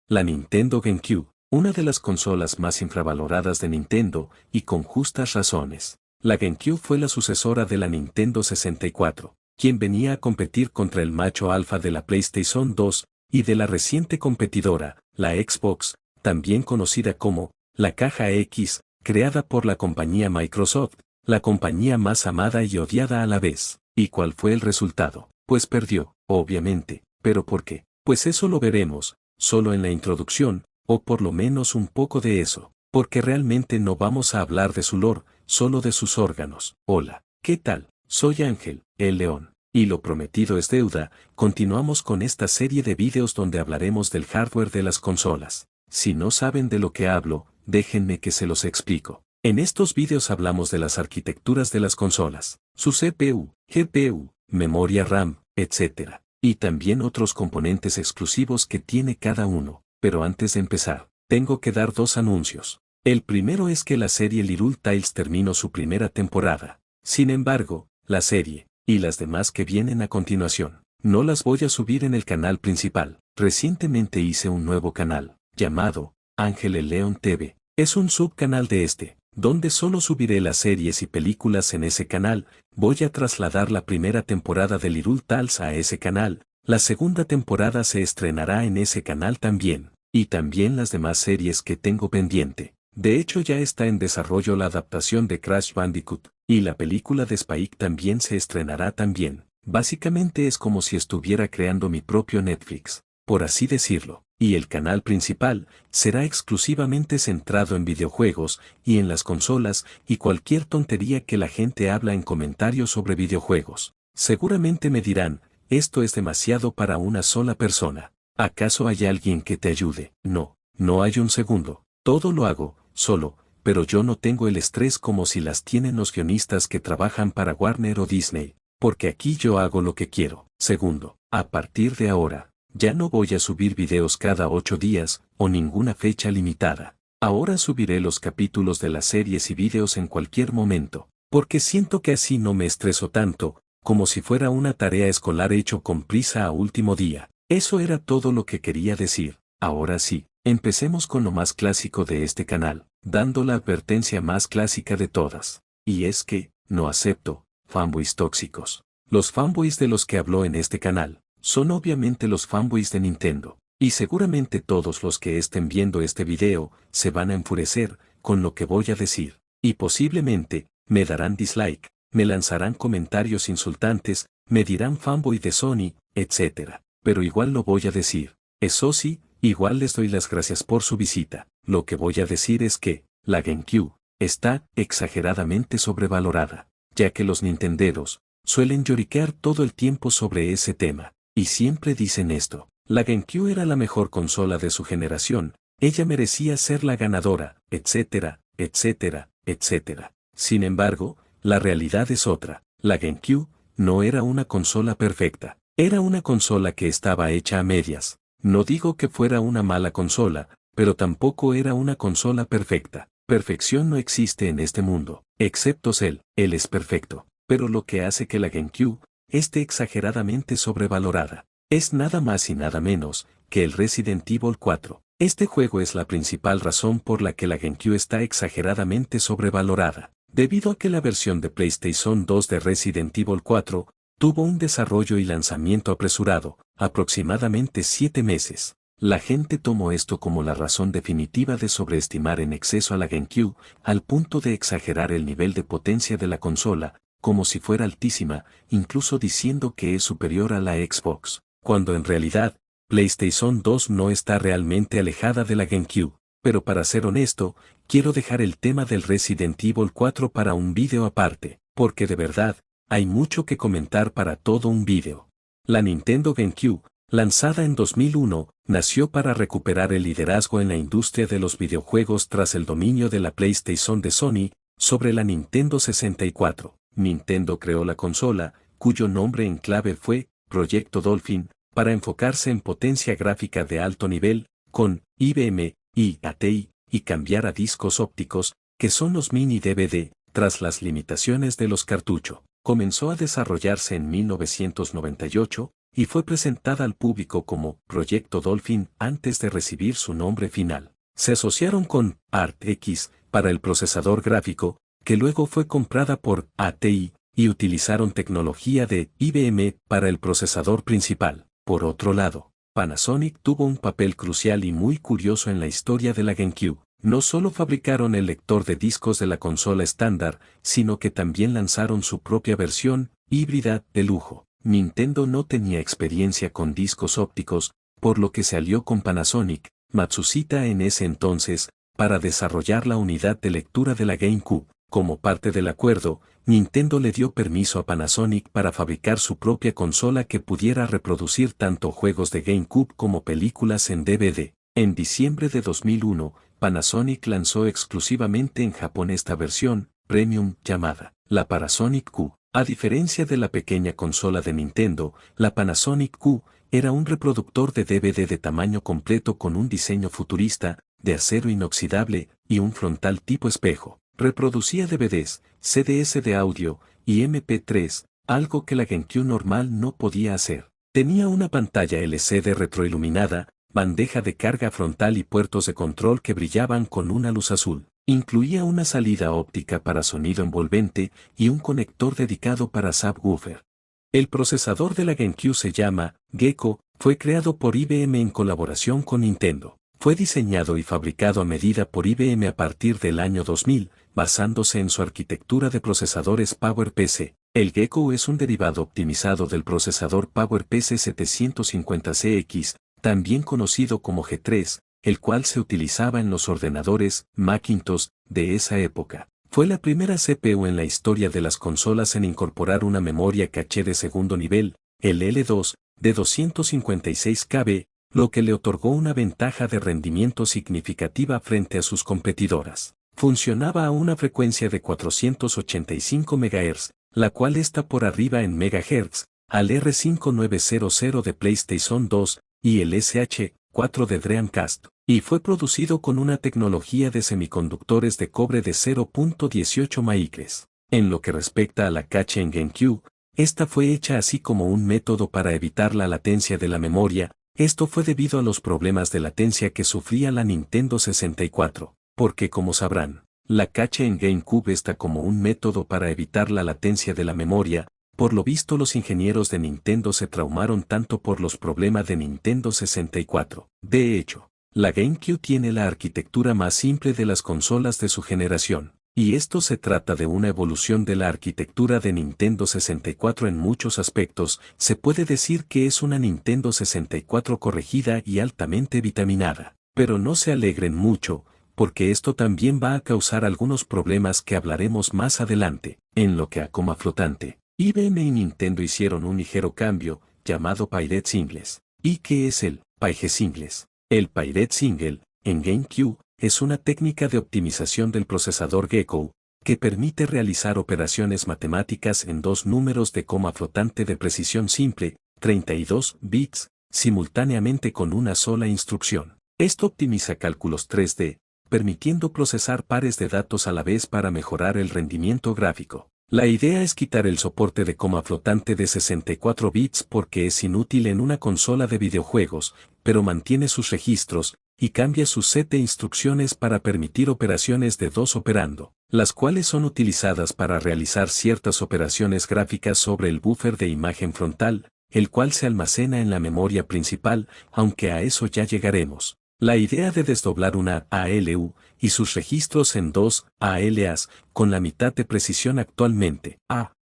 La Nintendo GameCube, una de las consolas más infravaloradas de Nintendo, y con justas razones. La GameCube fue la sucesora de la Nintendo 64, quien venía a competir contra el macho alfa de la PlayStation 2, y de la reciente competidora, la Xbox, también conocida como la Caja X, creada por la compañía Microsoft, la compañía más amada y odiada a la vez. ¿Y cuál fue el resultado? Pues perdió, obviamente. ¿Pero por qué? Pues eso lo veremos, solo en la introducción, o por lo menos un poco de eso, porque realmente no vamos a hablar de su lore, solo de sus órganos. Hola, ¿qué tal? Soy Ángel, el León, y lo prometido es deuda. Continuamos con esta serie de vídeos donde hablaremos del hardware de las consolas. Si no saben de lo que hablo, déjenme que se los explico. En estos vídeos hablamos de las arquitecturas de las consolas, su CPU, GPU, memoria RAM, etc. Y también otros componentes exclusivos que tiene cada uno. Pero antes de empezar, tengo que dar dos anuncios. El primero es que la serie Little Tales terminó su primera temporada. Sin embargo, la serie, y las demás que vienen a continuación, no las voy a subir en el canal principal. Recientemente hice un nuevo canal, llamado Ángel el León TV. Es un subcanal de este, donde solo subiré las series y películas en ese canal. Voy a trasladar la primera temporada de Little Tales a ese canal. La segunda temporada se estrenará en ese canal también, y también las demás series que tengo pendiente. De hecho ya está en desarrollo la adaptación de Crash Bandicoot, y la película de Spike también se estrenará también. Básicamente es como si estuviera creando mi propio Netflix, por así decirlo. Y el canal principal será exclusivamente centrado en videojuegos y en las consolas y cualquier tontería que la gente habla en comentarios sobre videojuegos. Seguramente me dirán, esto es demasiado para una sola persona. ¿Acaso hay alguien que te ayude? No, no hay un segundo. Todo lo hago, solo, pero yo no tengo el estrés como si las tienen los guionistas que trabajan para Warner o Disney, porque aquí yo hago lo que quiero. Segundo, a partir de ahora, ya no voy a subir videos cada 8 días, o ninguna fecha limitada. Ahora subiré los capítulos de las series y videos en cualquier momento, porque siento que así no me estreso tanto, como si fuera una tarea escolar hecho con prisa a último día. Eso era todo lo que quería decir. Ahora sí, empecemos con lo más clásico de este canal, dando la advertencia más clásica de todas. Y es que, no acepto, fanboys tóxicos. Los fanboys de los que habló en este canal, son obviamente los fanboys de Nintendo, y seguramente todos los que estén viendo este video, se van a enfurecer, con lo que voy a decir, y posiblemente, me darán dislike, me lanzarán comentarios insultantes, me dirán fanboy de Sony, etc. Pero igual lo voy a decir. Eso sí, igual les doy las gracias por su visita. Lo que voy a decir es que, la GameCube, está exageradamente sobrevalorada, ya que los nintenderos, suelen lloriquear todo el tiempo sobre ese tema. Y siempre dicen esto, la GameCube era la mejor consola de su generación, ella merecía ser la ganadora, etcétera, etcétera, etcétera. Sin embargo, la realidad es otra, la GameCube no era una consola perfecta, era una consola que estaba hecha a medias. No digo que fuera una mala consola, pero tampoco era una consola perfecta. Perfección no existe en este mundo, excepto Cell, él es perfecto, pero lo que hace que la GameCube esté exageradamente sobrevalorada es nada más y nada menos que el Resident Evil 4. Este juego es la principal razón por la que la GameCube está exageradamente sobrevalorada, debido a que la versión de PlayStation 2 de Resident Evil 4 tuvo un desarrollo y lanzamiento apresurado, aproximadamente 7 meses. La gente tomó esto como la razón definitiva de sobreestimar en exceso a la GameCube, al punto de exagerar el nivel de potencia de la consola, como si fuera altísima, incluso diciendo que es superior a la Xbox, cuando en realidad, PlayStation 2 no está realmente alejada de la GameCube. Pero para ser honesto, quiero dejar el tema del Resident Evil 4 para un vídeo aparte, porque de verdad, hay mucho que comentar para todo un vídeo. La Nintendo GameCube, lanzada en 2001, nació para recuperar el liderazgo en la industria de los videojuegos tras el dominio de la PlayStation de Sony sobre la Nintendo 64. Nintendo creó la consola, cuyo nombre en clave fue Proyecto Dolphin, para enfocarse en potencia gráfica de alto nivel, con IBM y ATI, y cambiar a discos ópticos, que son los mini DVD, tras las limitaciones de los cartuchos. Comenzó a desarrollarse en 1998, y fue presentada al público como Proyecto Dolphin antes de recibir su nombre final. Se asociaron con ARTX para el procesador gráfico, que luego fue comprada por ATI, y utilizaron tecnología de IBM para el procesador principal. Por otro lado, Panasonic tuvo un papel crucial y muy curioso en la historia de la GameCube. No solo fabricaron el lector de discos de la consola estándar, sino que también lanzaron su propia versión, híbrida, de lujo. Nintendo no tenía experiencia con discos ópticos, por lo que se alió con Panasonic, Matsushita en ese entonces, para desarrollar la unidad de lectura de la GameCube. Como parte del acuerdo, Nintendo le dio permiso a Panasonic para fabricar su propia consola que pudiera reproducir tanto juegos de GameCube como películas en DVD. En diciembre de 2001, Panasonic lanzó exclusivamente en Japón esta versión, premium, llamada la Panasonic Q. A diferencia de la pequeña consola de Nintendo, la Panasonic Q era un reproductor de DVD de tamaño completo con un diseño futurista, de acero inoxidable, y un frontal tipo espejo. Reproducía DVDs, CDs de audio, y MP3, algo que la GameCube normal no podía hacer. Tenía una pantalla LCD retroiluminada, bandeja de carga frontal y puertos de control que brillaban con una luz azul. Incluía una salida óptica para sonido envolvente y un conector dedicado para subwoofer. El procesador de la GameCube se llama Gecko, fue creado por IBM en colaboración con Nintendo. Fue diseñado y fabricado a medida por IBM a partir del año 2000, basándose en su arquitectura de procesadores PowerPC. El Gecko es un derivado optimizado del procesador PowerPC 750CX, también conocido como G3, el cual se utilizaba en los ordenadores Macintosh de esa época. Fue la primera CPU en la historia de las consolas en incorporar una memoria caché de segundo nivel, el L2, de 256 KB, lo que le otorgó una ventaja de rendimiento significativa frente a sus competidoras. Funcionaba a una frecuencia de 485 MHz, la cual está por arriba en MHz, al R5900 de PlayStation 2 y el SH4 de Dreamcast, y fue producido con una tecnología de semiconductores de cobre de 0.18 micras. En lo que respecta a la caché en GameCube, esta fue hecha así como un método para evitar la latencia de la memoria. Esto fue debido a los problemas de latencia que sufría la Nintendo 64, porque como sabrán, la caché en GameCube está como un método para evitar la latencia de la memoria. Por lo visto los ingenieros de Nintendo se traumaron tanto por los problemas de Nintendo 64. De hecho, la GameCube tiene la arquitectura más simple de las consolas de su generación, y esto se trata de una evolución de la arquitectura de Nintendo 64 en muchos aspectos. Se puede decir que es una Nintendo 64 corregida y altamente vitaminada. Pero no se alegren mucho, porque esto también va a causar algunos problemas que hablaremos más adelante. En lo que a coma flotante, IBM y Nintendo hicieron un ligero cambio, llamado Pirate Singles. ¿Y qué es el Pirate Singles? El Pirate Single, en GameCube, es una técnica de optimización del procesador Gecko, que permite realizar operaciones matemáticas en dos números de coma flotante de precisión simple, 32 bits, simultáneamente con una sola instrucción. Esto optimiza cálculos 3D, permitiendo procesar pares de datos a la vez para mejorar el rendimiento gráfico. La idea es quitar el soporte de coma flotante de 64 bits porque es inútil en una consola de videojuegos, pero mantiene sus registros, y cambia su set de instrucciones para permitir operaciones de dos operando, las cuales son utilizadas para realizar ciertas operaciones gráficas sobre el buffer de imagen frontal, el cual se almacena en la memoria principal, aunque a eso ya llegaremos. La idea de desdoblar una ALU y sus registros en dos ALAs con la mitad de precisión actualmente.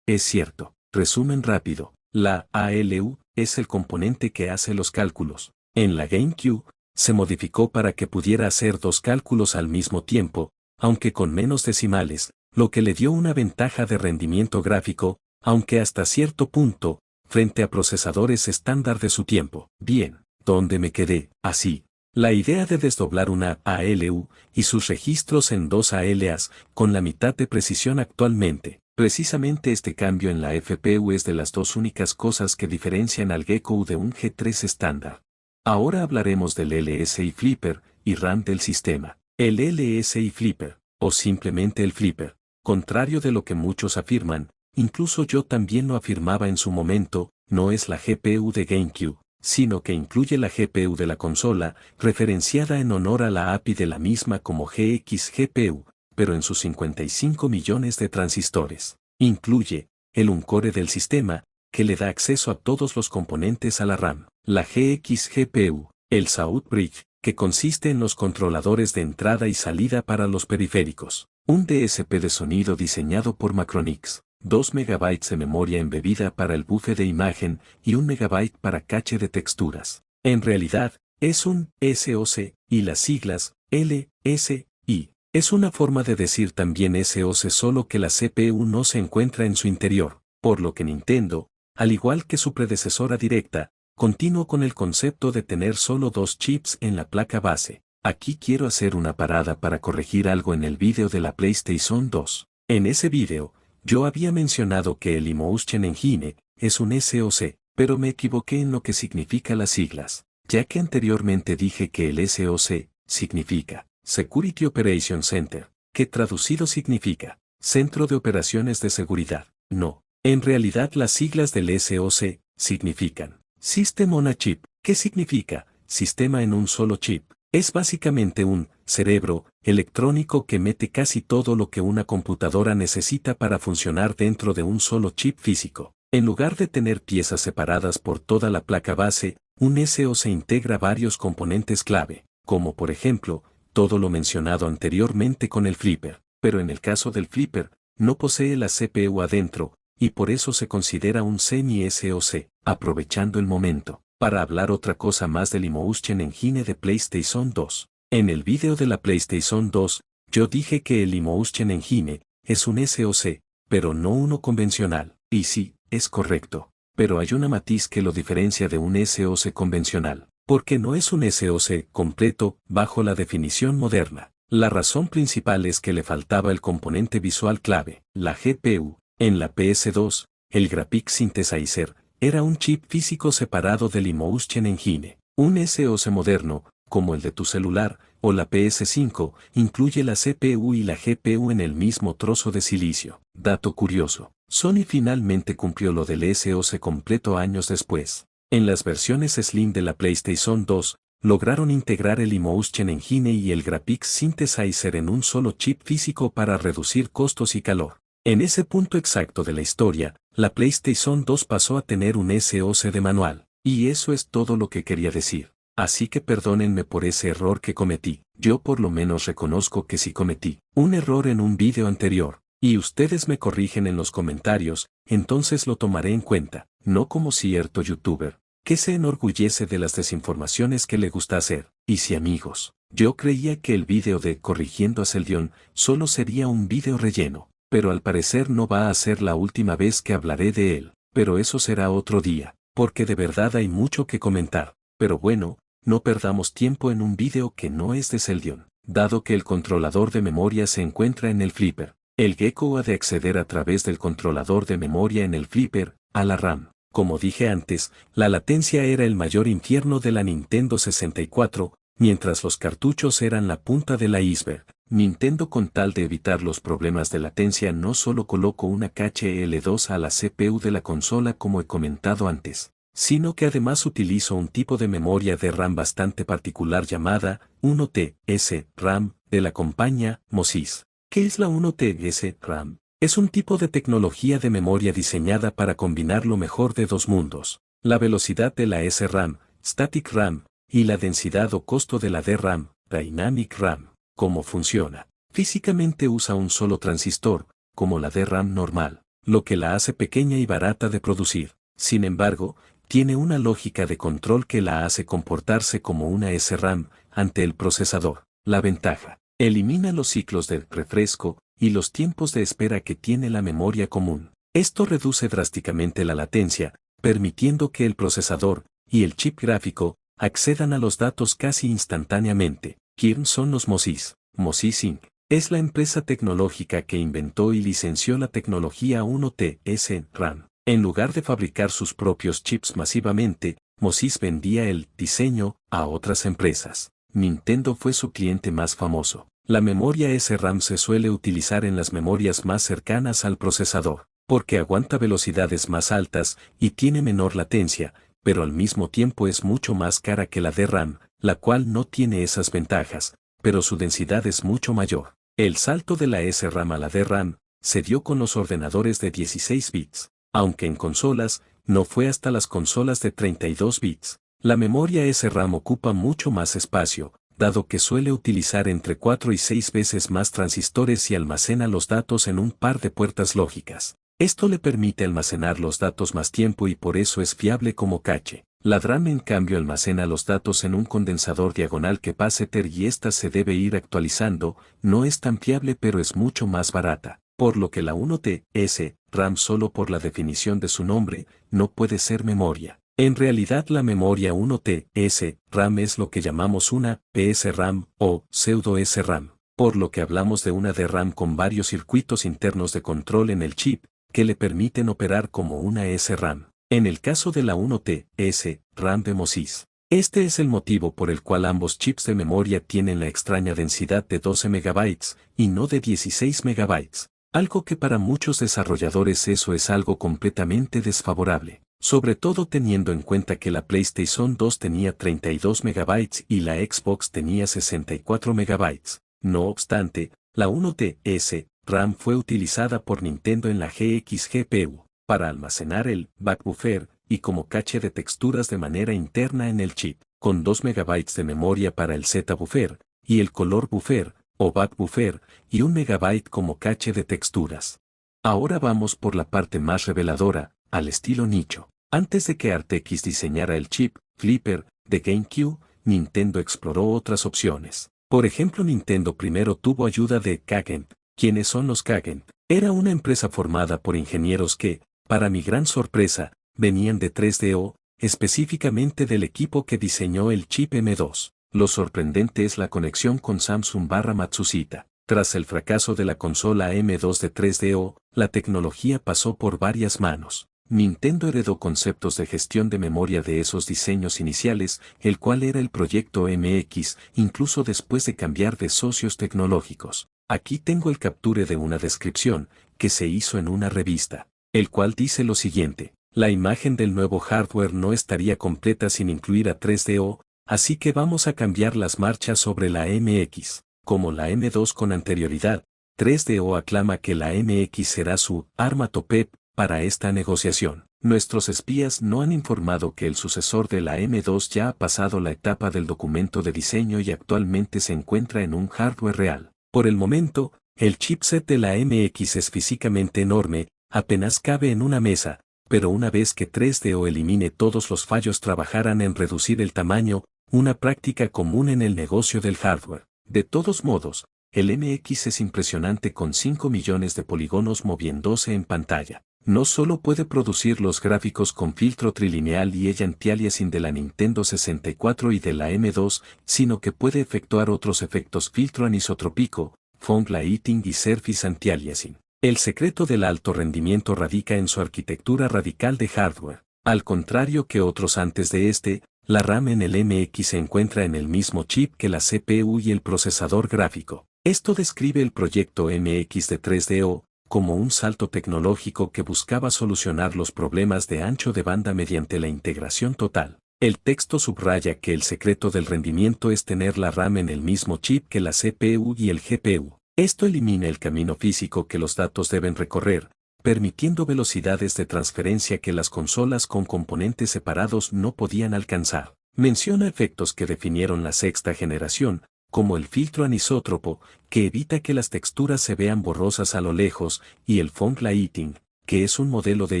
Es cierto. Resumen rápido. La ALU es el componente que hace los cálculos. En la GameCube, se modificó para que pudiera hacer dos cálculos al mismo tiempo, aunque con menos decimales, lo que le dio una ventaja de rendimiento gráfico, aunque hasta cierto punto, frente a procesadores estándar de su tiempo. Bien, ¿dónde me quedé? Así. La idea de desdoblar una ALU y sus registros en dos ALAs con la mitad de precisión actualmente. Precisamente este cambio en la FPU es de las dos únicas cosas que diferencian al Gecko de un G3 estándar. Ahora hablaremos del LSI Flipper y RAM del sistema. El LSI Flipper, o simplemente el Flipper, contrario de lo que muchos afirman, incluso yo también lo afirmaba en su momento, no es la GPU de GameCube, sino que incluye la GPU de la consola, referenciada en honor a la API de la misma como GXGPU, pero en sus 55 millones de transistores. Incluye el un-core del sistema, que le da acceso a todos los componentes a la RAM, la GXGPU, el South Bridge, que consiste en los controladores de entrada y salida para los periféricos, un DSP de sonido diseñado por Macronix, 2 MB de memoria embebida para el buffer de imagen y 1 MB para cache de texturas. En realidad, es un SoC, y las siglas LSI. Es una forma de decir también SoC, solo que la CPU no se encuentra en su interior, por lo que Nintendo, al igual que su predecesora directa, continuó con el concepto de tener solo 2 chips en la placa base. Aquí quiero hacer una parada para corregir algo en el vídeo de la PlayStation 2. En ese vídeo, yo había mencionado que el Emotion Engine es un SoC, pero me equivoqué en lo que significa las siglas, ya que anteriormente dije que el SoC significa Security Operation Center, que traducido significa Centro de Operaciones de Seguridad. No, en realidad las siglas del SoC significan System on a Chip, que significa sistema en un solo chip. Es básicamente un cerebro electrónico que mete casi todo lo que una computadora necesita para funcionar dentro de un solo chip físico. En lugar de tener piezas separadas por toda la placa base, un SoC integra varios componentes clave, como por ejemplo, todo lo mencionado anteriormente con el flipper, pero en el caso del flipper, no posee la CPU adentro, y por eso se considera un semi-SoC, aprovechando el momento, para hablar otra cosa más del Emotion Engine de PlayStation 2. En el vídeo de la PlayStation 2, yo dije que el Emotion Engine es un SoC, pero no uno convencional, y sí, es correcto, pero hay una matiz que lo diferencia de un SoC convencional, porque no es un SoC completo bajo la definición moderna. La razón principal es que le faltaba el componente visual clave, la GPU. En la PS2, el Graphics Synthesizer era un chip físico separado del Emotion Engine. Un SoC moderno, como el de tu celular, o la PS5, incluye la CPU y la GPU en el mismo trozo de silicio. Dato curioso, Sony finalmente cumplió lo del SoC completo años después. En las versiones Slim de la PlayStation 2, lograron integrar el Emotion Engine y el Graphics Synthesizer en un solo chip físico para reducir costos y calor. En ese punto exacto de la historia, la PlayStation 2 pasó a tener un SoC de manual, y eso es todo lo que quería decir. Así que perdónenme por ese error que cometí. Yo por lo menos reconozco que sí cometí un error en un vídeo anterior, y ustedes me corrigen en los comentarios, entonces lo tomaré en cuenta, no como cierto youtuber, que se enorgullece de las desinformaciones que le gusta hacer. Y sí, amigos, yo creía que el vídeo de Corrigiendo a Celdion solo sería un vídeo relleno, pero al parecer no va a ser la última vez que hablaré de él, pero eso será otro día, porque de verdad hay mucho que comentar. Pero bueno, no perdamos tiempo en un vídeo que no es de Celdion, dado que el controlador de memoria se encuentra en el flipper. El Gecko ha de acceder a través del controlador de memoria en el flipper, a la RAM. Como dije antes, la latencia era el mayor infierno de la Nintendo 64, mientras los cartuchos eran la punta del iceberg. Nintendo, con tal de evitar los problemas de latencia, no solo colocó una cache L2 a la CPU de la consola como he comentado antes, sino que además utilizó un tipo de memoria de RAM bastante particular llamada 1TS RAM, de la compañía MOSIS. ¿Qué es la 1TS RAM? Es un tipo de tecnología de memoria diseñada para combinar lo mejor de dos mundos, la velocidad de la SRAM, Static RAM, y la densidad o costo de la DRAM, Dynamic RAM. ¿Cómo funciona? Físicamente usa un solo transistor, como la DRAM normal, lo que la hace pequeña y barata de producir. Sin embargo, tiene una lógica de control que la hace comportarse como una SRAM ante el procesador. La ventaja: elimina los ciclos de refresco y los tiempos de espera que tiene la memoria común. Esto reduce drásticamente la latencia, permitiendo que el procesador y el chip gráfico accedan a los datos casi instantáneamente. ¿Quién son los MOSIS? MOSIS Inc. es la empresa tecnológica que inventó y licenció la tecnología 1TS RAM. En lugar de fabricar sus propios chips masivamente, MOSIS vendía el diseño a otras empresas. Nintendo fue su cliente más famoso. La memoria SRAM se suele utilizar en las memorias más cercanas al procesador. porque aguanta velocidades más altas y tiene menor latencia, pero al mismo tiempo es mucho más cara que la DRAM, la cual no tiene esas ventajas, pero su densidad es mucho mayor. El salto de la SRAM a la DRAM se dio con los ordenadores de 16 bits, aunque en consolas, no fue hasta las consolas de 32 bits. La memoria SRAM ocupa mucho más espacio, dado que suele utilizar entre 4 y 6 veces más transistores y almacena los datos en un par de puertas lógicas. Esto le permite almacenar los datos más tiempo y por eso es fiable como cache. La DRAM en cambio almacena los datos en un condensador diagonal capacitor y esta se debe ir actualizando, no es tan fiable pero es mucho más barata, por lo que la 1TS RAM solo por la definición de su nombre, no puede ser memoria. En realidad la memoria 1TS RAM es lo que llamamos una PSRAM o pseudo-SRAM, por lo que hablamos de una DRAM con varios circuitos internos de control en el chip, que le permiten operar como una SRAM. En el caso de la 1TS RAM de MOSIS, este es el motivo por el cual ambos chips de memoria tienen la extraña densidad de 12 MB y no de 16 MB, algo que para muchos desarrolladores eso es algo completamente desfavorable, sobre todo teniendo en cuenta que la PlayStation 2 tenía 32 MB y la Xbox tenía 64 MB. No obstante, la 1TS RAM fue utilizada por Nintendo en la GXGPU, para almacenar el backbuffer y como cache de texturas de manera interna en el chip, con 2 MB de memoria para el Z-buffer, y el color buffer, o backbuffer, y 1 MB como cache de texturas. Ahora vamos por la parte más reveladora, al estilo nicho. Antes de que ARTX diseñara el chip Flipper de GameCube, Nintendo exploró otras opciones. Por ejemplo, Nintendo primero tuvo ayuda de Kagent. ¿Quiénes son los Kagent? Era una empresa formada por ingenieros que, para mi gran sorpresa, venían de 3DO, específicamente del equipo que diseñó el chip M2. Lo sorprendente es la conexión con Samsung/Matsushita. Tras el fracaso de la consola M2 de 3DO, la tecnología pasó por varias manos. Nintendo heredó conceptos de gestión de memoria de esos diseños iniciales, el cual era el proyecto MX, incluso después de cambiar de socios tecnológicos. Aquí tengo el capture de una descripción, que se hizo en una revista, el cual dice lo siguiente: la imagen del nuevo hardware no estaría completa sin incluir a 3DO, así que vamos a cambiar las marchas sobre la MX. Como la M2 con anterioridad, 3DO aclama que la MX será su arma top para esta negociación. Nuestros espías no han informado que el sucesor de la M2 ya ha pasado la etapa del documento de diseño y actualmente se encuentra en un hardware real. Por el momento, el chipset de la MX es físicamente enorme, apenas cabe en una mesa, pero una vez que 3DO elimine todos los fallos trabajarán en reducir el tamaño, una práctica común en el negocio del hardware. De todos modos, el MX es impresionante con 5 millones de polígonos moviéndose en pantalla. No solo puede producir los gráficos con filtro trilineal y anti-aliasing de la Nintendo 64 y de la M2, sino que puede efectuar otros efectos filtro anisotrópico, fog lighting y surface anti-aliasing. El secreto del alto rendimiento radica en su arquitectura radical de hardware. Al contrario que otros antes de este, la RAM en el MX se encuentra en el mismo chip que la CPU y el procesador gráfico. Esto describe el proyecto MX de 3DO, como un salto tecnológico que buscaba solucionar los problemas de ancho de banda mediante la integración total. El texto subraya que el secreto del rendimiento es tener la RAM en el mismo chip que la CPU y el GPU. Esto elimina el camino físico que los datos deben recorrer, permitiendo velocidades de transferencia que las consolas con componentes separados no podían alcanzar. Menciona efectos que definieron la sexta generación, como el filtro anisótropo, que evita que las texturas se vean borrosas a lo lejos, y el fog lighting, que es un modelo de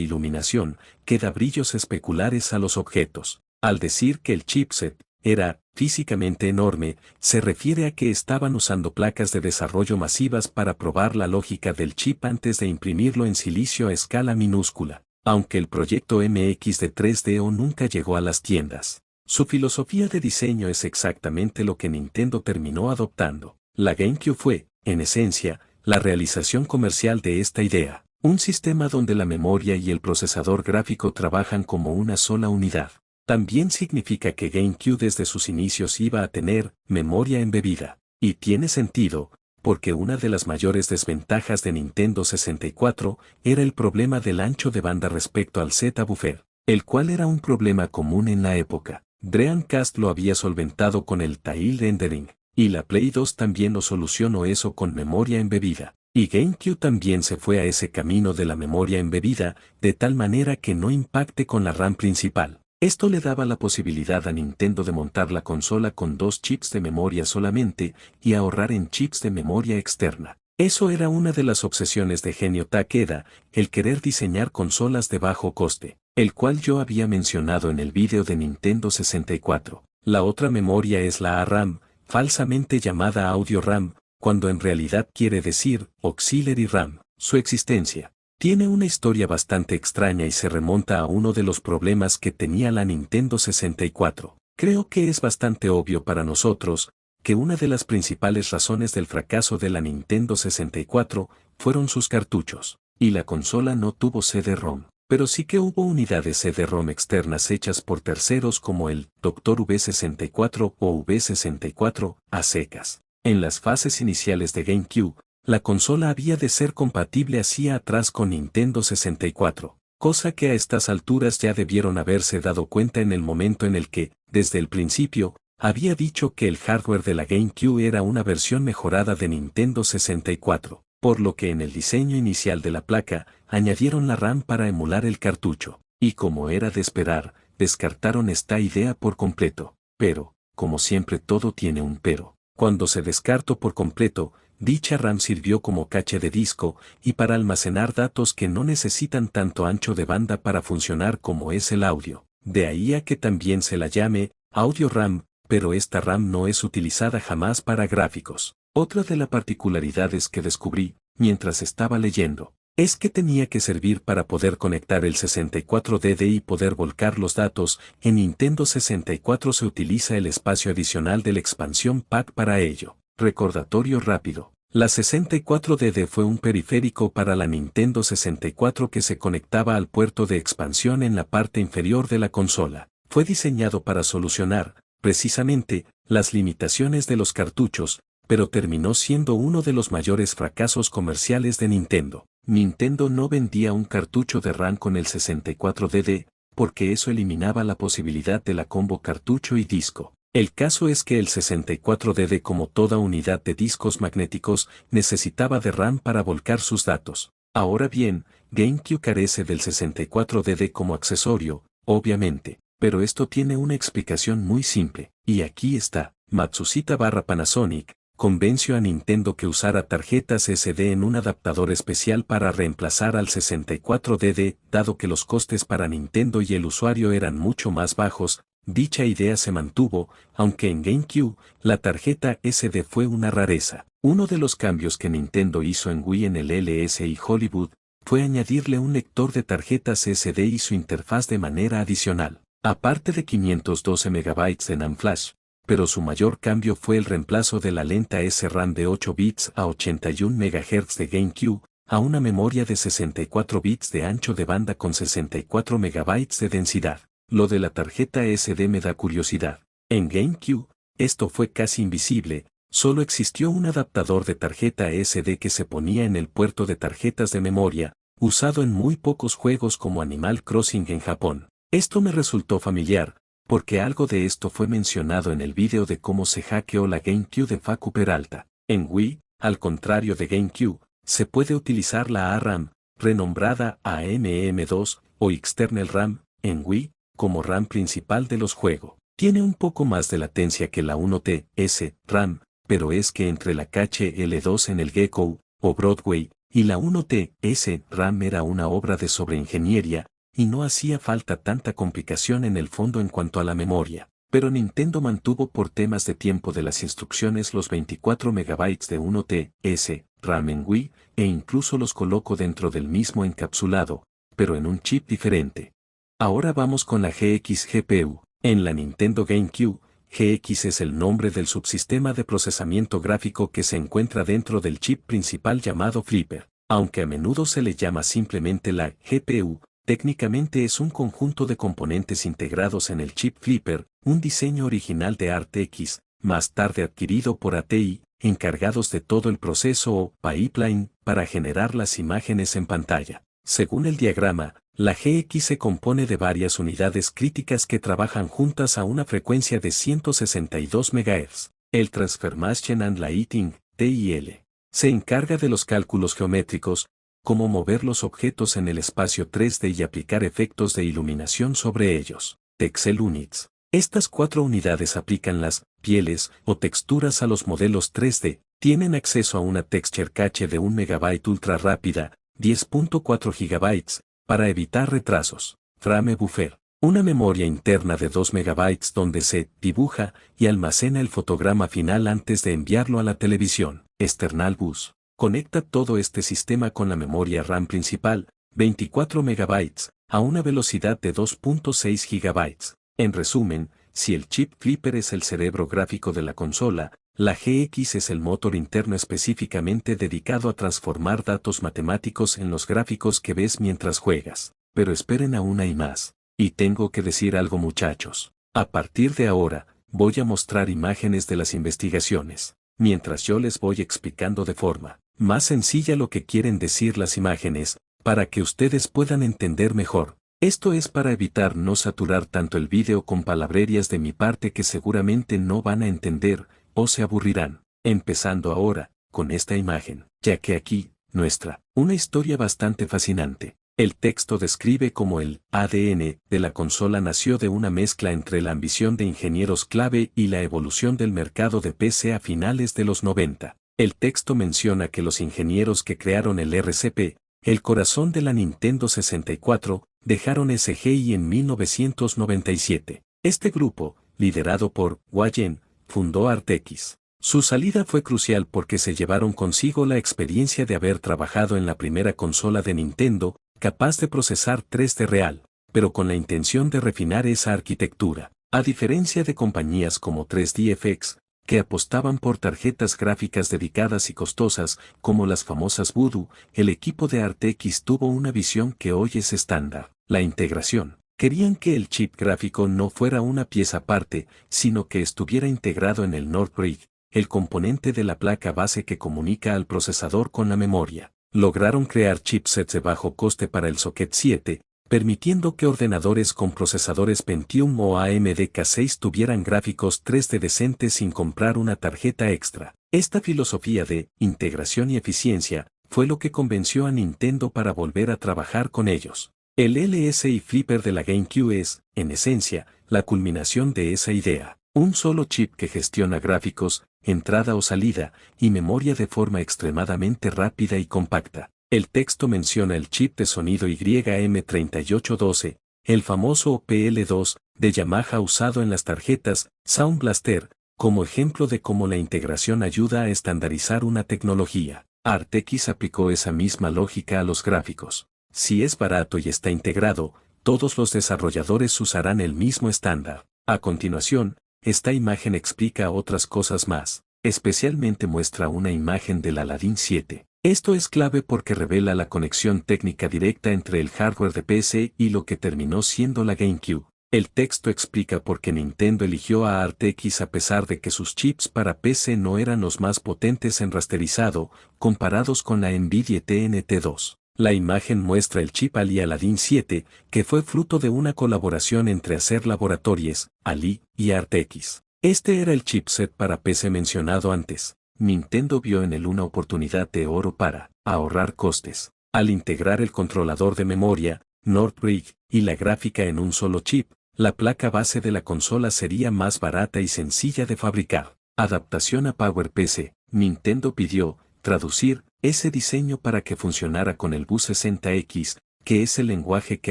iluminación, que da brillos especulares a los objetos. Al decir que el chipset era físicamente enorme, se refiere a que estaban usando placas de desarrollo masivas para probar la lógica del chip antes de imprimirlo en silicio a escala minúscula, aunque el proyecto MX de 3DO nunca llegó a las tiendas. Su filosofía de diseño es exactamente lo que Nintendo terminó adoptando. La GameCube fue, en esencia, la realización comercial de esta idea, un sistema donde la memoria y el procesador gráfico trabajan como una sola unidad. También significa que GameCube desde sus inicios iba a tener memoria embebida, y tiene sentido, porque una de las mayores desventajas de Nintendo 64 era el problema del ancho de banda respecto al Z-buffer, el cual era un problema común en la época. Dreamcast lo había solventado con el tile rendering, y la Play 2 también lo solucionó eso con memoria embebida. Y GameCube también se fue a ese camino de la memoria embebida, de tal manera que no impacte con la RAM principal. Esto le daba la posibilidad a Nintendo de montar la consola con 2 chips de memoria solamente y ahorrar en chips de memoria externa. Eso era una de las obsesiones de Genio Takeda, el querer diseñar consolas de bajo coste, el cual yo había mencionado en el vídeo de Nintendo 64. La otra memoria es la ARAM, falsamente llamada Audio RAM, cuando en realidad quiere decir Auxiliary RAM. Su existencia tiene una historia bastante extraña y se remonta a uno de los problemas que tenía la Nintendo 64. Creo que es bastante obvio para nosotros que una de las principales razones del fracaso de la Nintendo 64 fueron sus cartuchos, y la consola no tuvo CD-ROM. Pero sí que hubo unidades CD-ROM externas hechas por terceros como el Dr. V64 o V64 a secas. En las fases iniciales de GameCube, la consola había de ser compatible hacia atrás con Nintendo 64, cosa que a estas alturas ya debieron haberse dado cuenta en el momento en el que, desde el principio, había dicho que el hardware de la GameCube era una versión mejorada de Nintendo 64, por lo que en el diseño inicial de la placa, añadieron la RAM para emular el cartucho, y como era de esperar, descartaron esta idea por completo. Pero, como siempre todo tiene un pero. Cuando se descartó por completo, dicha RAM sirvió como cache de disco y para almacenar datos que no necesitan tanto ancho de banda para funcionar como es el audio. De ahí a que también se la llame Audio RAM, pero esta RAM no es utilizada jamás para gráficos. Otra de las particularidades que descubrí, mientras estaba leyendo, es que tenía que servir para poder conectar el 64DD y poder volcar los datos. En Nintendo 64 se utiliza el espacio adicional de la expansión pack para ello. Recordatorio rápido. La 64DD fue un periférico para la Nintendo 64 que se conectaba al puerto de expansión en la parte inferior de la consola. Fue diseñado para solucionar, precisamente, las limitaciones de los cartuchos, pero terminó siendo uno de los mayores fracasos comerciales de Nintendo. Nintendo no vendía un cartucho de RAM con el 64DD, porque eso eliminaba la posibilidad de la combo cartucho y disco. El caso es que el 64DD, como toda unidad de discos magnéticos, necesitaba de RAM para volcar sus datos. Ahora bien, GameCube carece del 64DD como accesorio, obviamente, pero esto tiene una explicación muy simple, y aquí está. Matsushita/Panasonic convenció a Nintendo que usara tarjetas SD en un adaptador especial para reemplazar al 64DD, dado que los costes para Nintendo y el usuario eran mucho más bajos. Dicha idea se mantuvo, aunque en GameCube, la tarjeta SD fue una rareza. Uno de los cambios que Nintendo hizo en Wii en el LS y Hollywood fue añadirle un lector de tarjetas SD y su interfaz de manera adicional, aparte de 512 MB de NAND Flash. Pero su mayor cambio fue el reemplazo de la lenta SRAM de 8 bits a 81 MHz de GameCube, a una memoria de 64 bits de ancho de banda con 64 MB de densidad. Lo de la tarjeta SD me da curiosidad. En GameCube, esto fue casi invisible, solo existió un adaptador de tarjeta SD que se ponía en el puerto de tarjetas de memoria, usado en muy pocos juegos como Animal Crossing en Japón. Esto me resultó familiar, porque algo de esto fue mencionado en el vídeo de cómo se hackeó la GameCube de Facu Peralta. En Wii, al contrario de GameCube, se puede utilizar la ARAM, renombrada AMM2, o External RAM, en Wii, como RAM principal de los juegos. Tiene un poco más de latencia que la 1TS RAM, pero es que entre la cache L2 en el Gecko, o Broadway, y la 1TS RAM era una obra de sobreingeniería, y no hacía falta tanta complicación en el fondo en cuanto a la memoria. Pero Nintendo mantuvo por temas de tiempo de las instrucciones los 24 MB de 1TS RAM en Wii, e incluso los colocó dentro del mismo encapsulado, pero en un chip diferente. Ahora vamos con la GX GPU. En la Nintendo GameCube, GX es el nombre del subsistema de procesamiento gráfico que se encuentra dentro del chip principal llamado Flipper. Aunque a menudo se le llama simplemente la GPU, técnicamente es un conjunto de componentes integrados en el chip Flipper, un diseño original de ArtX, más tarde adquirido por ATI, encargados de todo el proceso o pipeline para generar las imágenes en pantalla. Según el diagrama, la GX se compone de varias unidades críticas que trabajan juntas a una frecuencia de 162 MHz. El Transformation and Lighting, TIL, se encarga de los cálculos geométricos, como mover los objetos en el espacio 3D y aplicar efectos de iluminación sobre ellos. Texel Units. Estas 4 unidades aplican las pieles o texturas a los modelos 3D, tienen acceso a una texture cache de 1 MB ultra rápida, 10.4 GB, para evitar retrasos. Frame Buffer. Una memoria interna de 2 MB donde se dibuja y almacena el fotograma final antes de enviarlo a la televisión. External Bus. Conecta todo este sistema con la memoria RAM principal, 24 MB, a una velocidad de 2.6 GB. En resumen, si el chip Flipper es el cerebro gráfico de la consola, la GX es el motor interno específicamente dedicado a transformar datos matemáticos en los gráficos que ves mientras juegas. Pero esperen, aún hay más. Y tengo que decir algo, muchachos. A partir de ahora, voy a mostrar imágenes de las investigaciones, mientras yo les voy explicando de forma más sencilla lo que quieren decir las imágenes, para que ustedes puedan entender mejor. Esto es para evitar no saturar tanto el vídeo con palabrerías de mi parte que seguramente no van a entender, o se aburrirán. Empezando ahora, con esta imagen, ya que aquí, muestra una historia bastante fascinante. El texto describe cómo el ADN de la consola nació de una mezcla entre la ambición de ingenieros clave y la evolución del mercado de PC a finales de los 90. El texto menciona que los ingenieros que crearon el RCP, el corazón de la Nintendo 64, dejaron SGI en 1997. Este grupo, liderado por Wagen, fundó ArtX. Su salida fue crucial porque se llevaron consigo la experiencia de haber trabajado en la primera consola de Nintendo, capaz de procesar 3D real, pero con la intención de refinar esa arquitectura. A diferencia de compañías como 3DFX, que apostaban por tarjetas gráficas dedicadas y costosas, como las famosas Voodoo, el equipo de ArtX tuvo una visión que hoy es estándar: la integración. Querían que el chip gráfico no fuera una pieza aparte, sino que estuviera integrado en el Northbridge, el componente de la placa base que comunica al procesador con la memoria. Lograron crear chipsets de bajo coste para el Socket 7, permitiendo que ordenadores con procesadores Pentium o AMD K6 tuvieran gráficos 3D decentes sin comprar una tarjeta extra. Esta filosofía de integración y eficiencia fue lo que convenció a Nintendo para volver a trabajar con ellos. El LSI Flipper de la GameCube es, en esencia, la culminación de esa idea. Un solo chip que gestiona gráficos, entrada o salida, y memoria de forma extremadamente rápida y compacta. El texto menciona el chip de sonido YM3812, el famoso PL2 de Yamaha usado en las tarjetas Sound Blaster, como ejemplo de cómo la integración ayuda a estandarizar una tecnología. ArtX aplicó esa misma lógica a los gráficos. Si es barato y está integrado, todos los desarrolladores usarán el mismo estándar. A continuación, esta imagen explica otras cosas más, especialmente muestra una imagen del Aladdin 7. Esto es clave porque revela la conexión técnica directa entre el hardware de PC y lo que terminó siendo la GameCube. El texto explica por qué Nintendo eligió a ArtX a pesar de que sus chips para PC no eran los más potentes en rasterizado, comparados con la Nvidia TNT2. La imagen muestra el chip Ali Aladdin 7, que fue fruto de una colaboración entre Acer Laboratories, Ali, y ArtX. Este era el chipset para PC mencionado antes. Nintendo vio en él una oportunidad de oro para ahorrar costes. Al integrar el controlador de memoria, Northbridge, y la gráfica en un solo chip, la placa base de la consola sería más barata y sencilla de fabricar. Adaptación a PowerPC. Nintendo pidió traducir ese diseño para que funcionara con el bus60X, que es el lenguaje que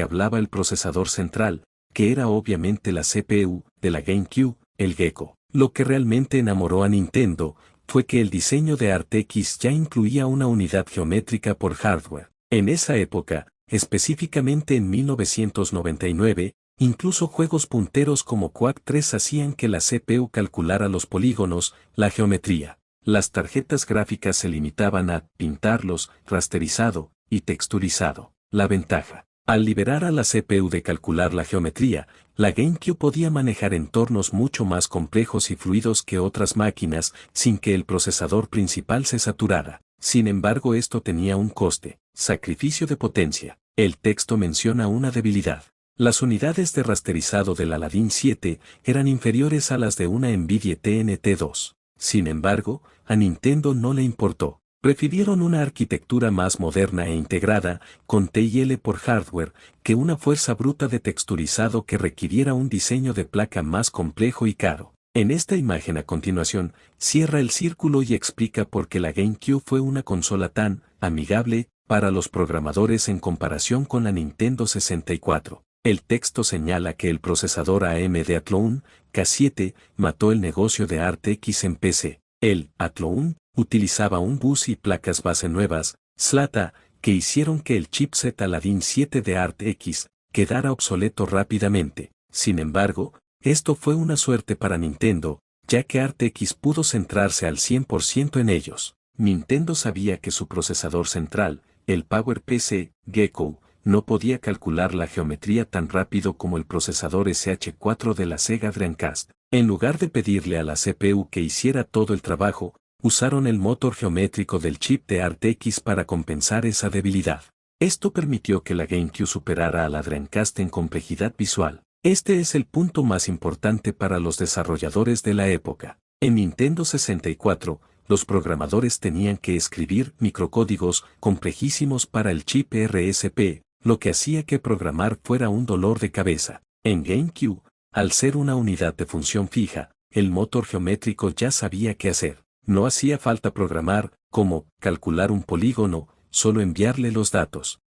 hablaba el procesador central, que era obviamente la CPU de la GameCube, el Gecko. Lo que realmente enamoró a Nintendo fue que el diseño de ArtX ya incluía una unidad geométrica por hardware. En esa época, específicamente en 1999, incluso juegos punteros como Quake 3 hacían que la CPU calculara los polígonos, la geometría. Las tarjetas gráficas se limitaban a pintarlos, rasterizado y texturizado. La ventaja: Al liberar a la CPU de calcular la geometría, la GameCube podía manejar entornos mucho más complejos y fluidos que otras máquinas sin que el procesador principal se saturara. Sin embargo, esto tenía un coste: sacrificio de potencia. El texto menciona una debilidad. Las unidades de rasterizado del Aladdin 7 eran inferiores a las de una NVIDIA TNT2. Sin embargo, a Nintendo no le importó. Prefirieron una arquitectura más moderna e integrada, con TIL por hardware, que una fuerza bruta de texturizado que requiriera un diseño de placa más complejo y caro. En esta imagen a continuación, cierra el círculo y explica por qué la GameCube fue una consola tan amigable para los programadores en comparación con la Nintendo 64. El texto señala que el procesador AMD Athlone K7 mató el negocio de ARTX en PC. El Athlone utilizaba un bus y placas base nuevas, SLATA, que hicieron que el chipset Aladdin 7 de ARTX quedara obsoleto rápidamente. Sin embargo, esto fue una suerte para Nintendo, ya que ARTX pudo centrarse al 100% en ellos. Nintendo sabía que su procesador central, el PowerPC Gecko, no podía calcular la geometría tan rápido como el procesador SH4 de la Sega Dreamcast. En lugar de pedirle a la CPU que hiciera todo el trabajo, usaron el motor geométrico del chip de ARTX para compensar esa debilidad. Esto permitió que la GameCube superara a la Dreamcast en complejidad visual. Este es el punto más importante para los desarrolladores de la época. En Nintendo 64, los programadores tenían que escribir microcódigos complejísimos para el chip RSP, lo que hacía que programar fuera un dolor de cabeza. En GameCube, al ser una unidad de función fija, el motor geométrico ya sabía qué hacer. No hacía falta programar, como calcular un polígono, solo enviarle los datos.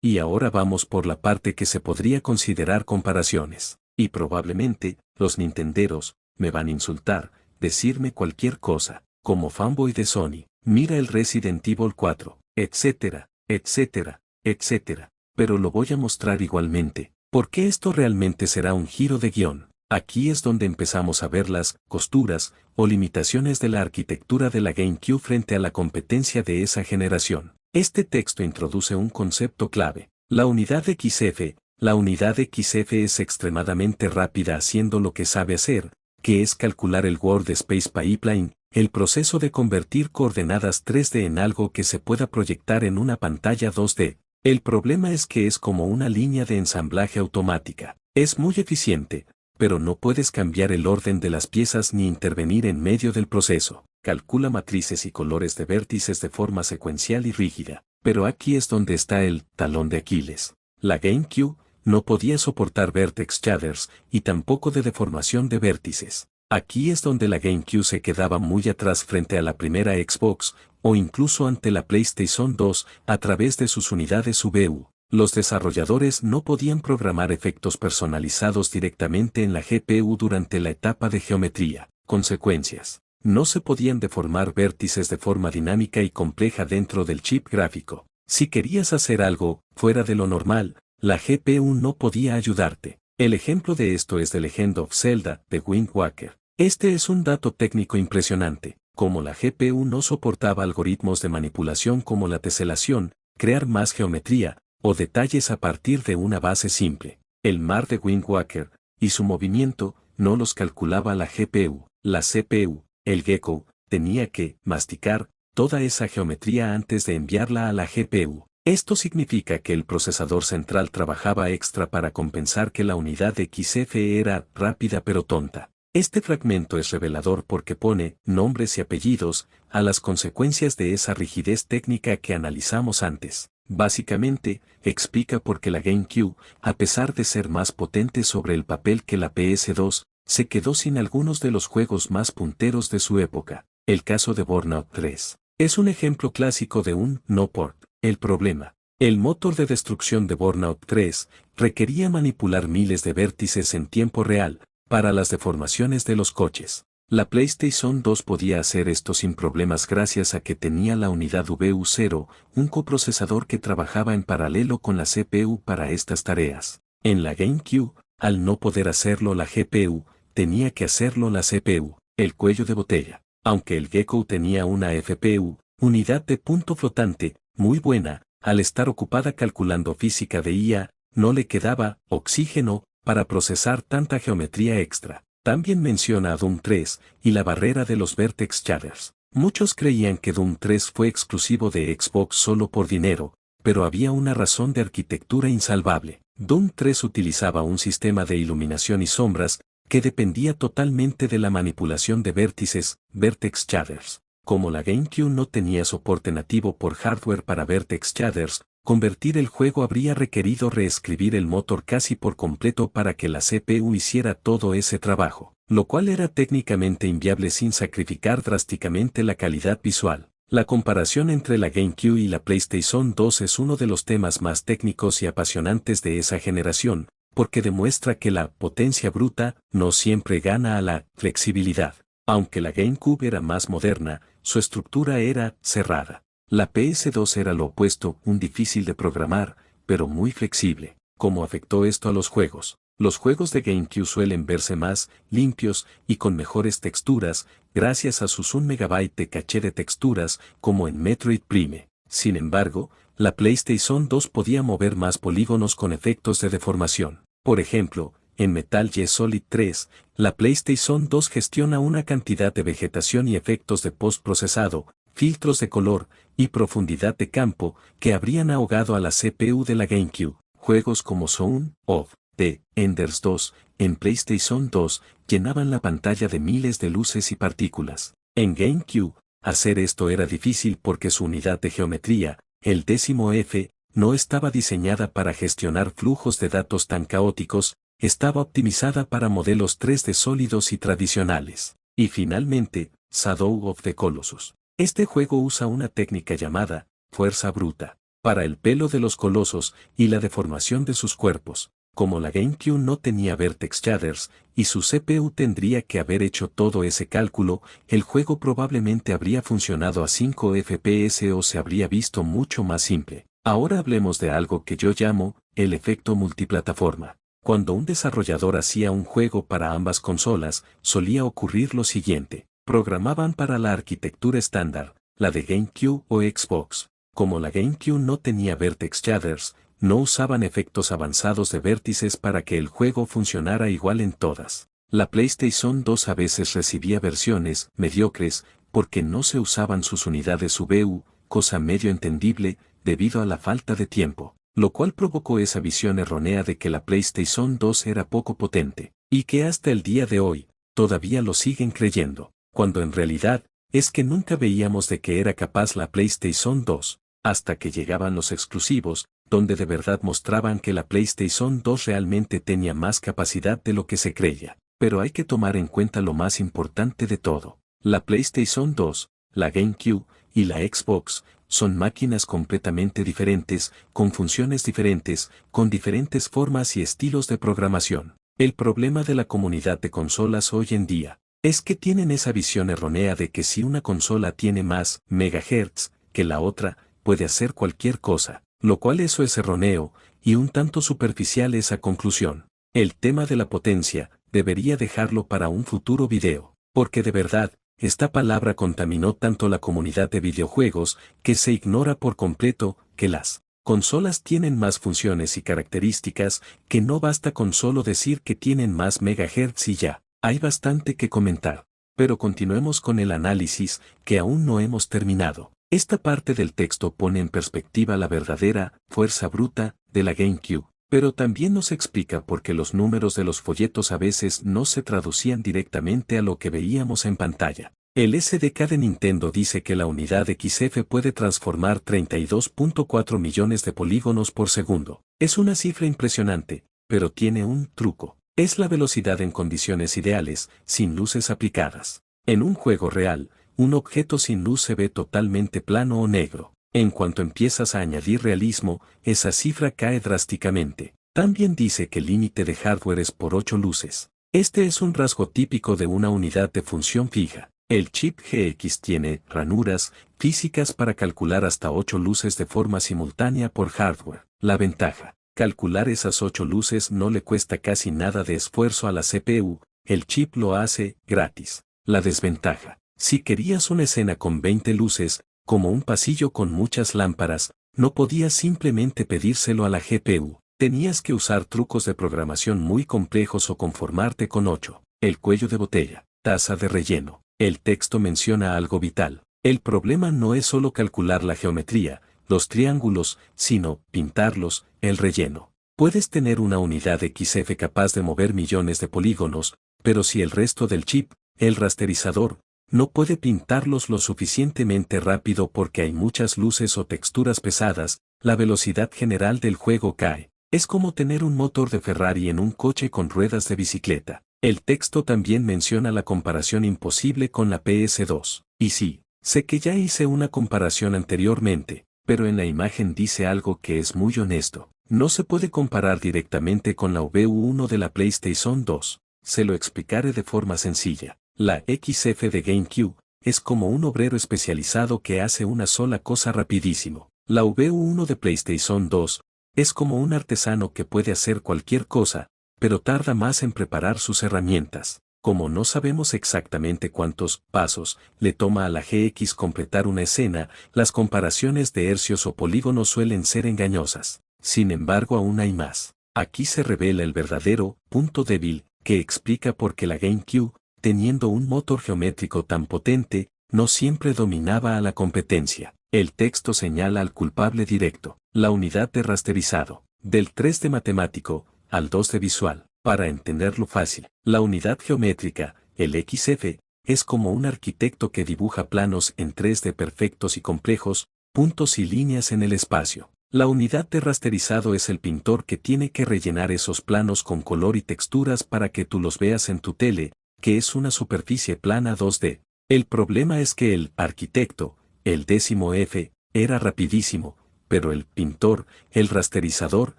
Y ahora vamos por la parte que se podría considerar comparaciones. Y probablemente, los nintenderos, me van a insultar, decirme cualquier cosa, como fanboy de Sony, mira el Resident Evil 4, etcétera, etcétera, etcétera. Pero lo voy a mostrar igualmente, porque esto realmente será un giro de guión. Aquí es donde empezamos a ver las costuras o limitaciones de la arquitectura de la GameCube frente a la competencia de esa generación. Este texto introduce un concepto clave. La unidad XF. La unidad XF es extremadamente rápida haciendo lo que sabe hacer, que es calcular el Word Space Pipeline, el proceso de convertir coordenadas 3D en algo que se pueda proyectar en una pantalla 2D. El problema es que es como una línea de ensamblaje automática. Es muy eficiente, pero no puedes cambiar el orden de las piezas ni intervenir en medio del proceso. Calcula matrices y colores de vértices de forma secuencial y rígida. Pero aquí es donde está el talón de Aquiles. La GameCube no podía soportar vertex shaders y tampoco de deformación de vértices. Aquí es donde la GameCube se quedaba muy atrás frente a la primera Xbox, o incluso ante la PlayStation 2, a través de sus unidades VU. Los desarrolladores no podían programar efectos personalizados directamente en la GPU durante la etapa de geometría. Consecuencias. No se podían deformar vértices de forma dinámica y compleja dentro del chip gráfico. Si querías hacer algo fuera de lo normal, la GPU no podía ayudarte. El ejemplo de esto es The Legend of Zelda, de Wind Waker. Este es un dato técnico impresionante. Como la GPU no soportaba algoritmos de manipulación como la teselación, crear más geometría, o detalles a partir de una base simple. El mar de Wind Waker, y su movimiento, no los calculaba la GPU. La CPU, el Gecko, tenía que masticar toda esa geometría antes de enviarla a la GPU. Esto significa que el procesador central trabajaba extra para compensar que la unidad XF era rápida pero tonta. Este fragmento es revelador porque pone nombres y apellidos a las consecuencias de esa rigidez técnica que analizamos antes. Básicamente, explica por qué la GameCube, a pesar de ser más potente sobre el papel que la PS2, se quedó sin algunos de los juegos más punteros de su época. El caso de Burnout 3 es un ejemplo clásico de un no port. El problema. El motor de destrucción de Burnout 3 requería manipular miles de vértices en tiempo real para las deformaciones de los coches. La PlayStation 2 podía hacer esto sin problemas gracias a que tenía la unidad VU0, un coprocesador que trabajaba en paralelo con la CPU para estas tareas. En la GameCube, al no poder hacerlo la GPU, tenía que hacerlo la CPU. El cuello de botella. Aunque el Gecko tenía una FPU, unidad de punto flotante, muy buena, al estar ocupada calculando física de IA, no le quedaba oxígeno para procesar tanta geometría extra. También menciona a Doom 3 y la barrera de los vertex shaders. Muchos creían que Doom 3 fue exclusivo de Xbox solo por dinero, pero había una razón de arquitectura insalvable. Doom 3 utilizaba un sistema de iluminación y sombras que dependía totalmente de la manipulación de vértices, vertex shaders. Como la GameCube no tenía soporte nativo por hardware para vertex shaders, convertir el juego habría requerido reescribir el motor casi por completo para que la CPU hiciera todo ese trabajo, lo cual era técnicamente inviable sin sacrificar drásticamente la calidad visual. La comparación entre la GameCube y la PlayStation 2 es uno de los temas más técnicos y apasionantes de esa generación, porque demuestra que la potencia bruta no siempre gana a la flexibilidad. Aunque la GameCube era más moderna, su estructura era cerrada. La PS2 era lo opuesto, un difícil de programar, pero muy flexible. ¿Cómo afectó esto a los juegos? Los juegos de GameCube suelen verse más limpios y con mejores texturas, gracias a sus 1 MB de caché de texturas, como en Metroid Prime. Sin embargo, la PlayStation 2 podía mover más polígonos con efectos de deformación. Por ejemplo, en Metal Gear Solid 3, la PlayStation 2 gestiona una cantidad de vegetación y efectos de postprocesado, filtros de color y profundidad de campo que habrían ahogado a la CPU de la GameCube. Juegos como Zone of the Enders 2 en PlayStation 2 llenaban la pantalla de miles de luces y partículas. En GameCube, hacer esto era difícil porque su unidad de geometría, el décimo F, no estaba diseñada para gestionar flujos de datos tan caóticos, estaba optimizada para modelos 3D sólidos y tradicionales. Y finalmente, Shadow of the Colossus. Este juego usa una técnica llamada fuerza bruta para el pelo de los colosos y la deformación de sus cuerpos. Como la GameCube no tenía vertex shaders y su CPU tendría que haber hecho todo ese cálculo, el juego probablemente habría funcionado a 5 FPS o se habría visto mucho más simple. Ahora hablemos de algo que yo llamo el efecto multiplataforma. Cuando un desarrollador hacía un juego para ambas consolas, solía ocurrir lo siguiente. Programaban para la arquitectura estándar, la de GameCube o Xbox. Como la GameCube no tenía vertex shaders, no usaban efectos avanzados de vértices para que el juego funcionara igual en todas. La PlayStation 2 a veces recibía versiones mediocres porque no se usaban sus unidades VU, cosa medio entendible debido a la falta de tiempo, lo cual provocó esa visión errónea de que la PlayStation 2 era poco potente, y que hasta el día de hoy, todavía lo siguen creyendo, cuando en realidad, es que nunca veíamos de qué era capaz la PlayStation 2, hasta que llegaban los exclusivos, donde de verdad mostraban que la PlayStation 2 realmente tenía más capacidad de lo que se creía. Pero hay que tomar en cuenta lo más importante de todo. La PlayStation 2, la GameCube y la Xbox son máquinas completamente diferentes, con funciones diferentes, con diferentes formas y estilos de programación. El problema de la comunidad de consolas hoy en día es que tienen esa visión errónea de que si una consola tiene más megahertz que la otra, puede hacer cualquier cosa, lo cual eso es erróneo, y un tanto superficial esa conclusión. El tema de la potencia, debería dejarlo para un futuro video, porque de verdad, esta palabra contaminó tanto la comunidad de videojuegos, que se ignora por completo que las consolas tienen más funciones y características, que no basta con solo decir que tienen más megahertz y ya. Hay bastante que comentar, pero continuemos con el análisis, que aún no hemos terminado. Esta parte del texto pone en perspectiva la verdadera fuerza bruta de la GameCube, pero también nos explica por qué los números de los folletos a veces no se traducían directamente a lo que veíamos en pantalla. El SDK de Nintendo dice que la unidad XF puede transformar 32.4 millones de polígonos por segundo. Es una cifra impresionante, pero tiene un truco. Es la velocidad en condiciones ideales, sin luces aplicadas. En un juego real, un objeto sin luz se ve totalmente plano o negro. En cuanto empiezas a añadir realismo, esa cifra cae drásticamente. También dice que el límite de hardware es por 8 luces. Este es un rasgo típico de una unidad de función fija. El chip GX tiene ranuras físicas para calcular hasta 8 luces de forma simultánea por hardware. La ventaja: calcular esas 8 luces no le cuesta casi nada de esfuerzo a la CPU, el chip lo hace gratis. La desventaja: si querías una escena con 20 luces, como un pasillo con muchas lámparas, no podías simplemente pedírselo a la GPU. Tenías que usar trucos de programación muy complejos o conformarte con 8. El cuello de botella, taza de relleno. El texto menciona algo vital. El problema no es solo calcular la geometría, los triángulos, sino pintarlos, el relleno. Puedes tener una unidad XF capaz de mover millones de polígonos, pero si el resto del chip, el rasterizador, no puede pintarlos lo suficientemente rápido porque hay muchas luces o texturas pesadas, la velocidad general del juego cae. Es como tener un motor de Ferrari en un coche con ruedas de bicicleta. El texto también menciona la comparación imposible con la PS2. Y sí, sé que ya hice una comparación anteriormente, pero en la imagen dice algo que es muy honesto. No se puede comparar directamente con la VU1 de la PlayStation 2. Se lo explicaré de forma sencilla. La XF de GameCube es como un obrero especializado que hace una sola cosa rapidísimo. La VU1 de PlayStation 2 es como un artesano que puede hacer cualquier cosa, pero tarda más en preparar sus herramientas. Como no sabemos exactamente cuántos pasos le toma a la GX completar una escena, las comparaciones de hercios o polígonos suelen ser engañosas. Sin embargo, aún hay más. Aquí se revela el verdadero punto débil, que explica por qué la GameCube, teniendo un motor geométrico tan potente, no siempre dominaba a la competencia. El texto señala al culpable directo, la unidad de rasterizado, del 3 de matemático, al 2 de visual. Para entenderlo fácil, la unidad geométrica, el XF, es como un arquitecto que dibuja planos en 3D perfectos y complejos, puntos y líneas en el espacio. La unidad de rasterizado es el pintor que tiene que rellenar esos planos con color y texturas para que tú los veas en tu tele, que es una superficie plana 2D. El problema es que el arquitecto, el décimo F, era rapidísimo, pero el pintor, el rasterizador,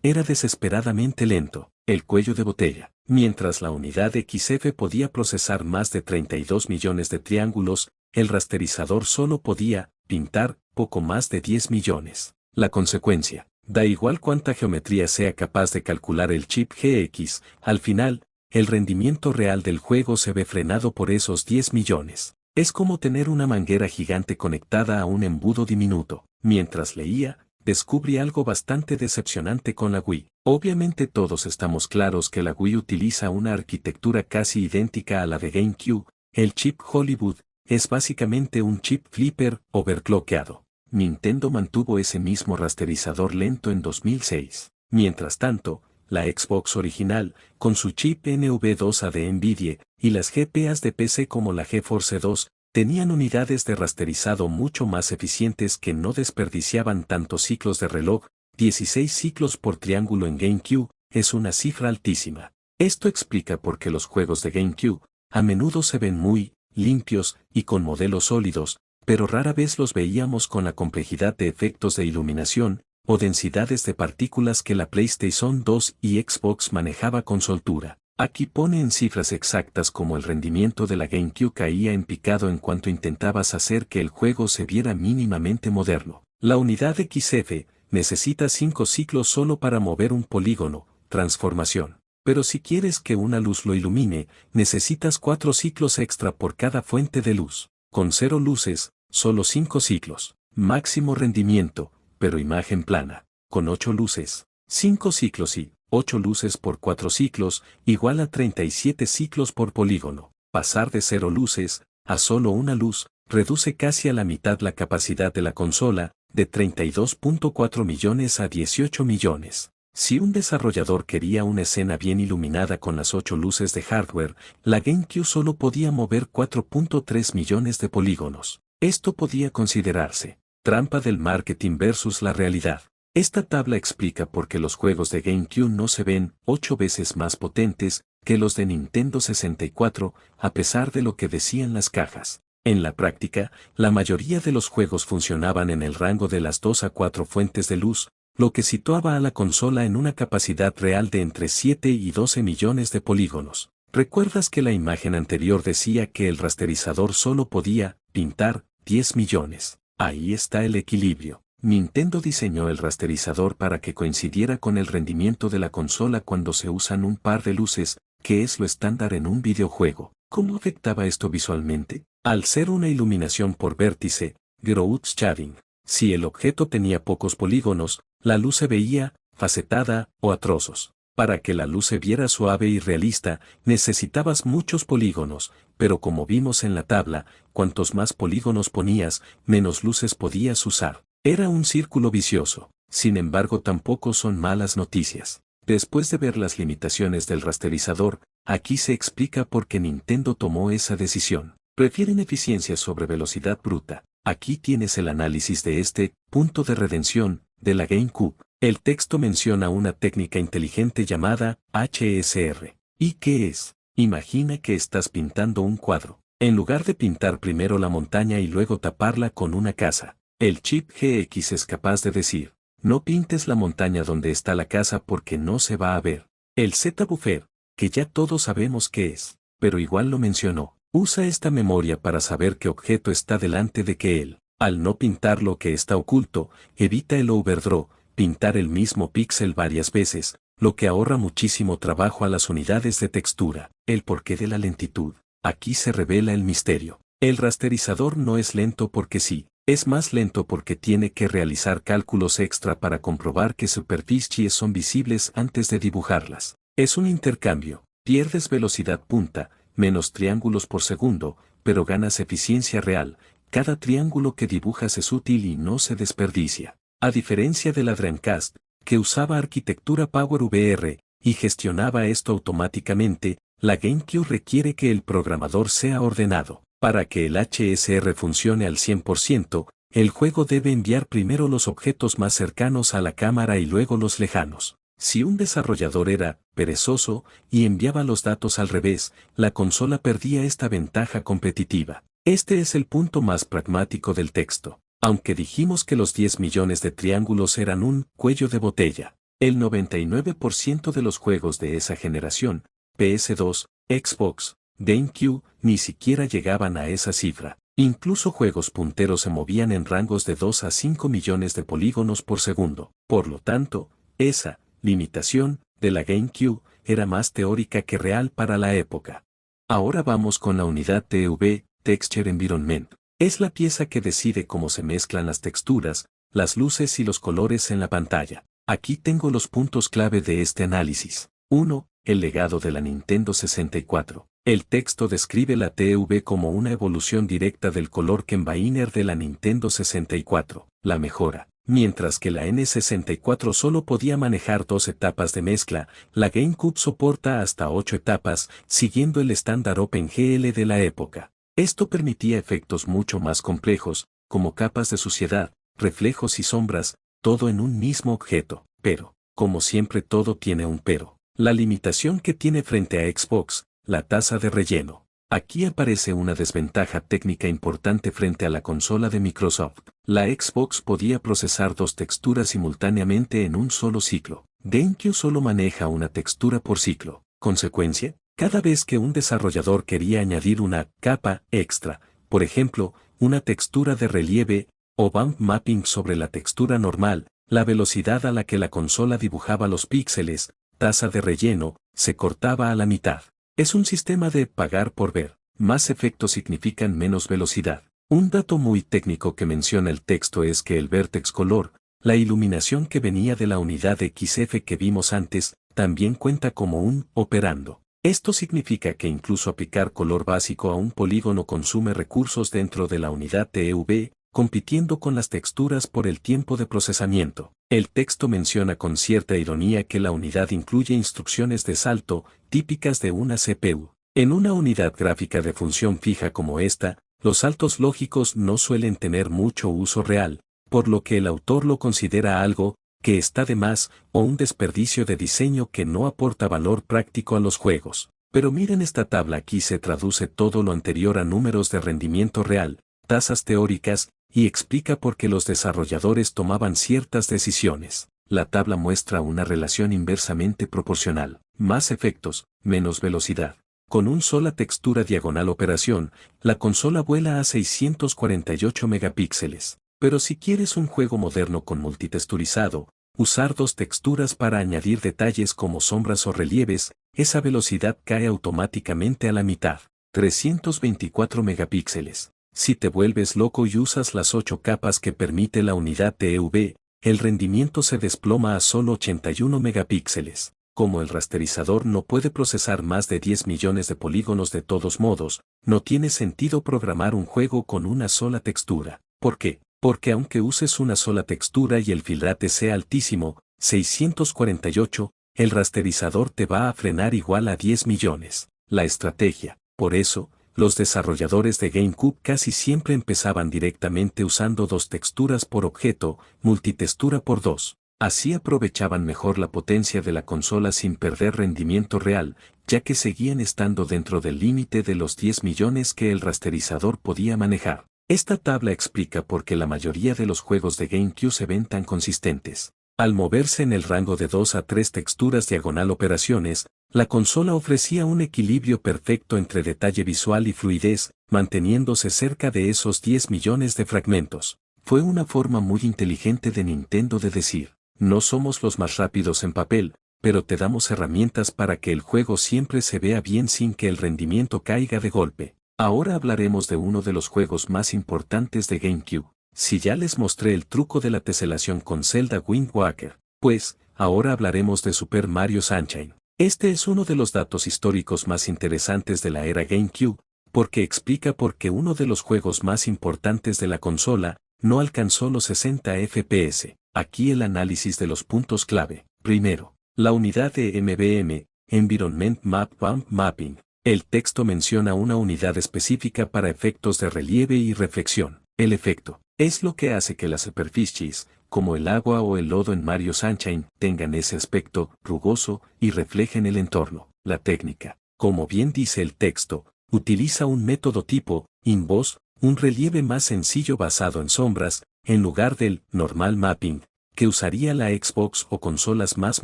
era desesperadamente lento. El cuello de botella. Mientras la unidad XF podía procesar más de 32 millones de triángulos, el rasterizador solo podía pintar poco más de 10 millones. La consecuencia, da igual cuánta geometría sea capaz de calcular el chip GX, al final, el rendimiento real del juego se ve frenado por esos 10 millones. Es como tener una manguera gigante conectada a un embudo diminuto. Mientras leía, descubrí algo bastante decepcionante con la Wii. Obviamente todos estamos claros que la Wii utiliza una arquitectura casi idéntica a la de GameCube. El chip Hollywood es básicamente un chip flipper overclockeado. Nintendo mantuvo ese mismo rasterizador lento en 2006. Mientras tanto, la Xbox original, con su chip NV2A de Nvidia, y las GPUs de PC como la GeForce 2, tenían unidades de rasterizado mucho más eficientes que no desperdiciaban tantos ciclos de reloj. 16 ciclos por triángulo en GameCube es una cifra altísima. Esto explica por qué los juegos de GameCube a menudo se ven muy limpios y con modelos sólidos, pero rara vez los veíamos con la complejidad de efectos de iluminación o densidades de partículas que la PlayStation 2 y Xbox manejaba con soltura. Aquí pone en cifras exactas cómo el rendimiento de la GameCube caía en picado en cuanto intentabas hacer que el juego se viera mínimamente moderno. La unidad XF necesita 5 ciclos solo para mover un polígono, transformación. Pero si quieres que una luz lo ilumine, necesitas 4 ciclos extra por cada fuente de luz. Con 0 luces, solo 5 ciclos. Máximo rendimiento, pero imagen plana. Con 8 luces, 5 ciclos y 8 luces por 4 ciclos, igual a 37 ciclos por polígono. Pasar de 0 luces a solo una luz, reduce casi a la mitad la capacidad de la consola, de 32.4 millones a 18 millones. Si un desarrollador quería una escena bien iluminada con las 8 luces de hardware, la GameCube solo podía mover 4.3 millones de polígonos. Esto podía considerarse trampa del marketing versus la realidad. Esta tabla explica por qué los juegos de GameCube no se ven 8 veces más potentes que los de Nintendo 64, a pesar de lo que decían las cajas. En la práctica, la mayoría de los juegos funcionaban en el rango de las 2 a 4 fuentes de luz, lo que situaba a la consola en una capacidad real de entre 7 y 12 millones de polígonos. ¿Recuerdas que la imagen anterior decía que el rasterizador solo podía pintar 10 millones? Ahí está el equilibrio. Nintendo diseñó el rasterizador para que coincidiera con el rendimiento de la consola cuando se usan un par de luces, que es lo estándar en un videojuego. ¿Cómo afectaba esto visualmente? Al ser una iluminación por vértice, growth shading, si el objeto tenía pocos polígonos, la luz se veía facetada o a trozos. Para que la luz se viera suave y realista, necesitabas muchos polígonos, pero como vimos en la tabla, cuantos más polígonos ponías, menos luces podías usar. Era un círculo vicioso. Sin embargo, tampoco son malas noticias. Después de ver las limitaciones del rasterizador, aquí se explica por qué Nintendo tomó esa decisión. Prefieren eficiencia sobre velocidad bruta. Aquí tienes el análisis de este punto de redención de la GameCube. El texto menciona una técnica inteligente llamada HSR. ¿Y qué es? Imagina que estás pintando un cuadro. En lugar de pintar primero la montaña y luego taparla con una casa, el chip GX es capaz de decir: no pintes la montaña donde está la casa porque no se va a ver. El Z-Buffer, que ya todos sabemos qué es, pero igual lo mencionó, usa esta memoria para saber qué objeto está delante de que él. Al no pintar lo que está oculto, evita el overdraw, pintar el mismo píxel varias veces, lo que ahorra muchísimo trabajo a las unidades de textura. El porqué de la lentitud. Aquí se revela el misterio. El rasterizador no es lento porque sí, es más lento porque tiene que realizar cálculos extra para comprobar que superficies son visibles antes de dibujarlas. Es un intercambio, pierdes velocidad punta, menos triángulos por segundo, pero ganas eficiencia real. Cada triángulo que dibujas es útil y no se desperdicia. A diferencia de la Dreamcast, que usaba arquitectura PowerVR y gestionaba esto automáticamente, la GameCube requiere que el programador sea ordenado. Para que el HSR funcione al 100%, el juego debe enviar primero los objetos más cercanos a la cámara y luego los lejanos. Si un desarrollador era perezoso y enviaba los datos al revés, la consola perdía esta ventaja competitiva. Este es el punto más pragmático del texto. Aunque dijimos que los 10 millones de triángulos eran un cuello de botella, el 99% de los juegos de esa generación, PS2, Xbox, GameCube, ni siquiera llegaban a esa cifra. Incluso juegos punteros se movían en rangos de 2 a 5 millones de polígonos por segundo. Por lo tanto, esa limitación de la GameCube era más teórica que real para la época. Ahora vamos con la unidad TEV, Texture Environment. Es la pieza que decide cómo se mezclan las texturas, las luces y los colores en la pantalla. Aquí tengo los puntos clave de este análisis. 1. El legado de la Nintendo 64. El texto describe la TV como una evolución directa del color Keybinder de la Nintendo 64, la mejora. Mientras que la N64 solo podía manejar 2 etapas de mezcla, la GameCube soporta hasta 8 etapas, siguiendo el estándar OpenGL de la época. Esto permitía efectos mucho más complejos, como capas de suciedad, reflejos y sombras, todo en un mismo objeto. Pero, como siempre todo tiene un pero. La limitación que tiene frente a Xbox, la tasa de relleno. Aquí aparece una desventaja técnica importante frente a la consola de Microsoft. La Xbox podía procesar 2 texturas simultáneamente en un solo ciclo. GameCube solo maneja una textura por ciclo. Consecuencia, cada vez que un desarrollador quería añadir una capa extra, por ejemplo, una textura de relieve o bump mapping sobre la textura normal, la velocidad a la que la consola dibujaba los píxeles, tasa de relleno, se cortaba a la mitad. Es un sistema de pagar por ver. Más efectos significan menos velocidad. Un dato muy técnico que menciona el texto es que el Vertex Color, la iluminación que venía de la unidad XF que vimos antes, también cuenta como un operando. Esto significa que incluso aplicar color básico a un polígono consume recursos dentro de la unidad TEV, compitiendo con las texturas por el tiempo de procesamiento. El texto menciona con cierta ironía que la unidad incluye instrucciones de salto, típicas de una CPU. En una unidad gráfica de función fija como esta, los saltos lógicos no suelen tener mucho uso real, por lo que el autor lo considera algo que está de más o un desperdicio de diseño que no aporta valor práctico a los juegos. Pero miren esta tabla, aquí se traduce todo lo anterior a números de rendimiento real, tasas teóricas, y explica por qué los desarrolladores tomaban ciertas decisiones. La tabla muestra una relación inversamente proporcional. Más efectos, menos velocidad. Con un sola textura diagonal operación, la consola vuela a 648 megapíxeles. Pero si quieres un juego moderno con multitexturizado, usar 2 texturas para añadir detalles como sombras o relieves, esa velocidad cae automáticamente a la mitad. 324 megapíxeles. Si te vuelves loco y usas las 8 capas que permite la unidad TEV, el rendimiento se desploma a solo 81 megapíxeles. Como el rasterizador no puede procesar más de 10 millones de polígonos de todos modos, no tiene sentido programar un juego con una sola textura. ¿Por qué? Porque aunque uses una sola textura y el filrate sea altísimo, 648, el rasterizador te va a frenar igual a 10 millones. La estrategia. Por eso, los desarrolladores de GameCube casi siempre empezaban directamente usando dos texturas por objeto, multitextura por dos. Así aprovechaban mejor la potencia de la consola sin perder rendimiento real, ya que seguían estando dentro del límite de los 10 millones que el rasterizador podía manejar. Esta tabla explica por qué la mayoría de los juegos de GameCube se ven tan consistentes. Al moverse en el rango de 2 a 3 texturas diagonal operaciones, la consola ofrecía un equilibrio perfecto entre detalle visual y fluidez, manteniéndose cerca de esos 10 millones de fragmentos. Fue una forma muy inteligente de Nintendo de decir: no somos los más rápidos en papel, pero te damos herramientas para que el juego siempre se vea bien sin que el rendimiento caiga de golpe. Ahora hablaremos de uno de los juegos más importantes de GameCube. Si ya les mostré el truco de la teselación con Zelda Wind Waker, pues, ahora hablaremos de Super Mario Sunshine. Este es uno de los datos históricos más interesantes de la era GameCube, porque explica por qué uno de los juegos más importantes de la consola no alcanzó los 60 FPS. Aquí el análisis de los puntos clave. Primero, la unidad de MBM, Environment Map Bump Mapping. El texto menciona una unidad específica para efectos de relieve y reflexión. El efecto es lo que hace que las superficies, como el agua o el lodo en Mario Sunshine, tengan ese aspecto rugoso y reflejen el entorno. La técnica, como bien dice el texto, utiliza un método tipo inboss, un relieve más sencillo basado en sombras, en lugar del normal mapping, que usaría la Xbox o consolas más